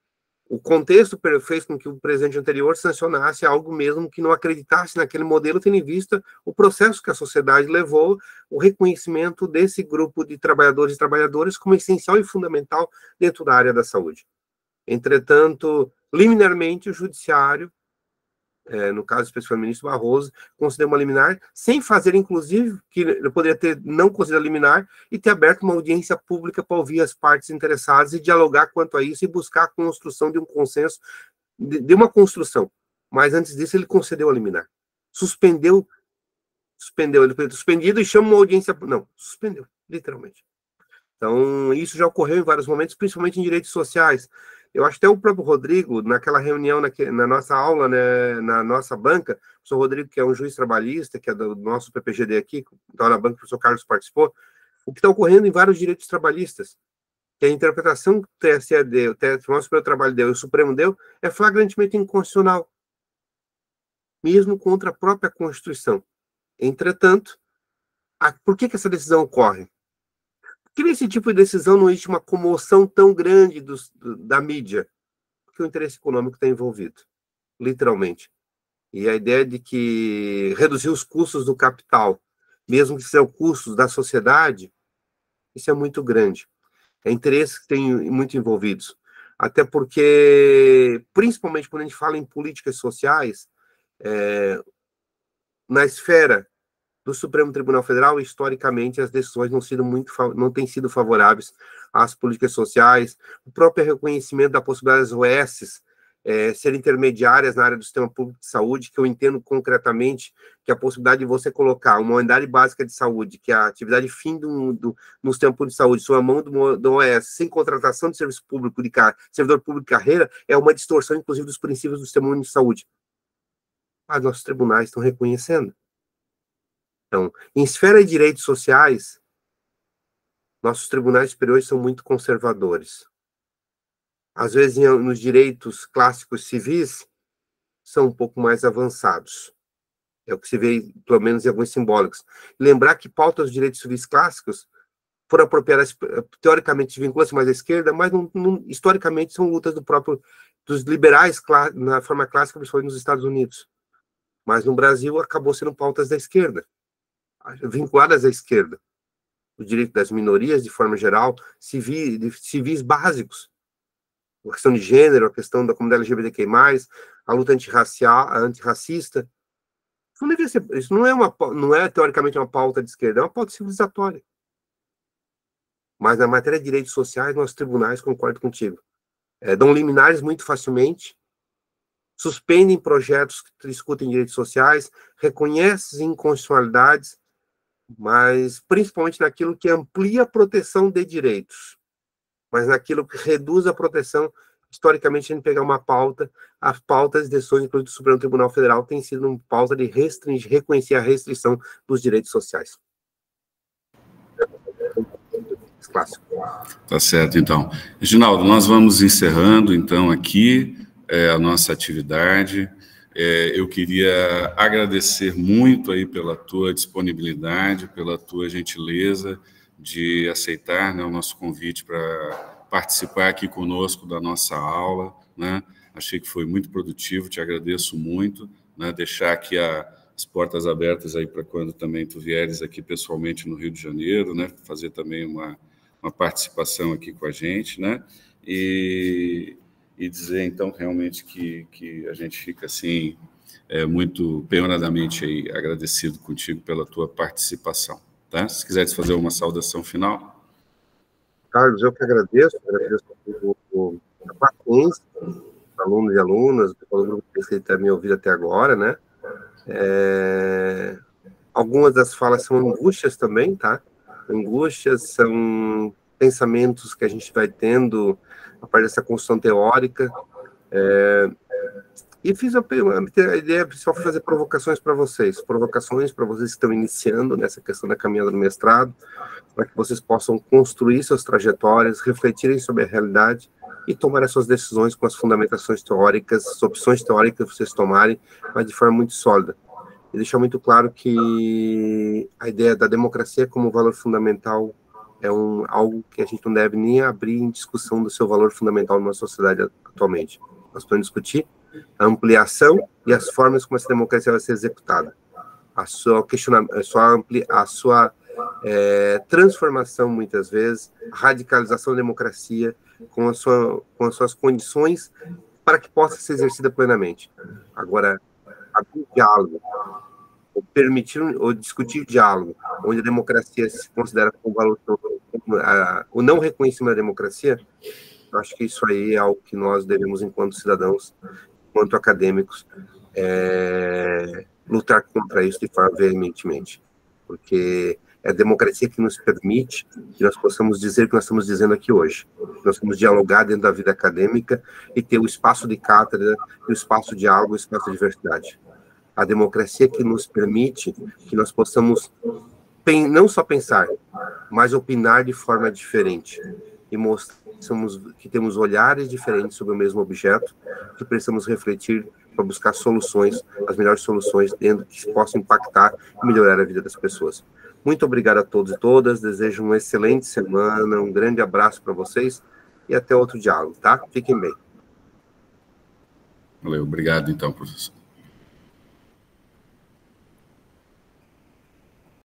o contexto fez com que o presidente anterior sancionasse algo mesmo que não acreditasse naquele modelo, tendo em vista o processo que a sociedade levou, o reconhecimento desse grupo de trabalhadores e trabalhadoras como essencial e fundamental dentro da área da saúde. Entretanto, liminarmente, o judiciário, no caso especificamente do ministro Barroso, considerou uma liminar, sem fazer, inclusive, que ele poderia ter não considerado liminar, e ter aberto uma audiência pública para ouvir as partes interessadas e dialogar quanto a isso e buscar a construção de um consenso, de uma construção. Mas antes disso, ele concedeu a liminar. Suspendeu, ele foi suspendido e chama uma audiência... Não, suspendeu, literalmente. Então, isso já ocorreu em vários momentos, principalmente em direitos sociais. Eu acho que até o próprio Rodrigo, naquela reunião, na nossa aula, né, na nossa banca, o professor Rodrigo, que é um juiz trabalhista, que é do nosso PPGD aqui, então na banca o professor Carlos participou, o que está ocorrendo em vários direitos trabalhistas, que a interpretação que o TSE deu, o Tribunal Superior do Trabalho deu e o Supremo deu, é flagrantemente inconstitucional, mesmo contra a própria Constituição. Entretanto, por que essa decisão ocorre? Por que nesse tipo de decisão não existe uma comoção tão grande da mídia? Porque o interesse econômico está envolvido, literalmente. E a ideia de que reduzir os custos do capital, mesmo que sejam custos da sociedade, isso é muito grande. É interesses que tem muito envolvidos. Até porque, principalmente quando a gente fala em políticas sociais, na esfera do Supremo Tribunal Federal, historicamente, as decisões não têm sido favoráveis às políticas sociais, o próprio reconhecimento da possibilidade das OS serem intermediárias na área do sistema público de saúde, que eu entendo concretamente que a possibilidade de você colocar uma unidade básica de saúde, que é a atividade fim no sistema público de saúde, sob a mão do OS, sem contratação de serviço público, servidor público de carreira, é uma distorção, inclusive, dos princípios do sistema único de saúde. Mas nossos tribunais estão reconhecendo. Então, em esfera de direitos sociais, nossos tribunais superiores são muito conservadores. Às vezes, nos direitos clássicos civis, são um pouco mais avançados. É o que se vê, pelo menos, em alguns simbólicos. Lembrar que pautas dos direitos civis clássicos foram apropriadas, teoricamente, vinculam-se mais à esquerda, mas historicamente são lutas dos liberais, na forma clássica, principalmente nos Estados Unidos. Mas no Brasil, acabou sendo pautas da esquerda, vinculadas à esquerda, o direito das minorias, de forma geral, civis básicos, a questão de gênero, a questão da comunidade LGBTQ+, a luta antirracista. Isso não é teoricamente uma pauta de esquerda, é uma pauta civilizatória. Mas na matéria de direitos sociais, nossos tribunais, concordo contigo, dão liminares muito facilmente, suspendem projetos que discutem direitos sociais, reconhecem inconstitucionalidades, mas principalmente naquilo que amplia a proteção de direitos, mas naquilo que reduz a proteção. Historicamente, a gente pegar uma pauta, as pautas de decisões, inclusive do Supremo Tribunal Federal, tem sido uma pauta de reconhecer a restrição dos direitos sociais. Clássico. Tá certo, então. Reginaldo, nós vamos encerrando, então, aqui a nossa atividade. Eu queria agradecer muito aí pela tua disponibilidade, pela tua gentileza de aceitar, né, o nosso convite para participar aqui conosco da nossa aula, né? Achei que foi muito produtivo, te agradeço muito, né? Deixar aqui as portas abertas aí para quando também tu vieres aqui pessoalmente no Rio de Janeiro, né? Fazer também uma participação aqui com a gente, né? E dizer, então, realmente que a gente fica, assim, muito penhoradamente aí agradecido contigo pela tua participação, tá? Se quiseres fazer uma saudação final. Carlos, eu que agradeço a paciência dos alunos e alunas, pelo grupo que está me ouvindo até agora, né? Algumas das falas são angústias também, tá? Angústias são pensamentos que a gente vai tendo a partir dessa construção teórica. E fiz a ideia principal foi fazer provocações para vocês que estão iniciando nessa questão da caminhada do mestrado, para que vocês possam construir suas trajetórias, refletirem sobre a realidade e tomar as suas decisões com as fundamentações teóricas, as opções teóricas que vocês tomarem, mas de forma muito sólida. E deixar muito claro que a ideia da democracia como valor fundamental é algo que a gente não deve nem abrir em discussão do seu valor fundamental numa sociedade atualmente. Nós podemos discutir a ampliação e as formas como essa democracia vai ser executada, a sua transformação, muitas vezes, a radicalização da democracia com as suas condições para que possa ser exercida plenamente. Agora, abrir diálogo, ou permitir ou discutir diálogo, onde a democracia se considera como valor, o não reconhecimento da democracia, eu acho que isso aí é algo que nós devemos, enquanto cidadãos, enquanto acadêmicos, lutar contra isso de forma veementemente, porque é a democracia que nos permite que nós possamos dizer o que nós estamos dizendo aqui hoje. Nós vamos dialogar dentro da vida acadêmica e ter o espaço de cátedra, o espaço de diálogo, o espaço de diversidade. A democracia que nos permite que nós possamos não só pensar, mas opinar de forma diferente e mostramos que temos olhares diferentes sobre o mesmo objeto, que precisamos refletir para buscar soluções, as melhores soluções dentro que possam impactar e melhorar a vida das pessoas. Muito obrigado a todos e todas, desejo uma excelente semana, um grande abraço para vocês e até outro diálogo, tá? Fiquem bem. Valeu, obrigado então, professor.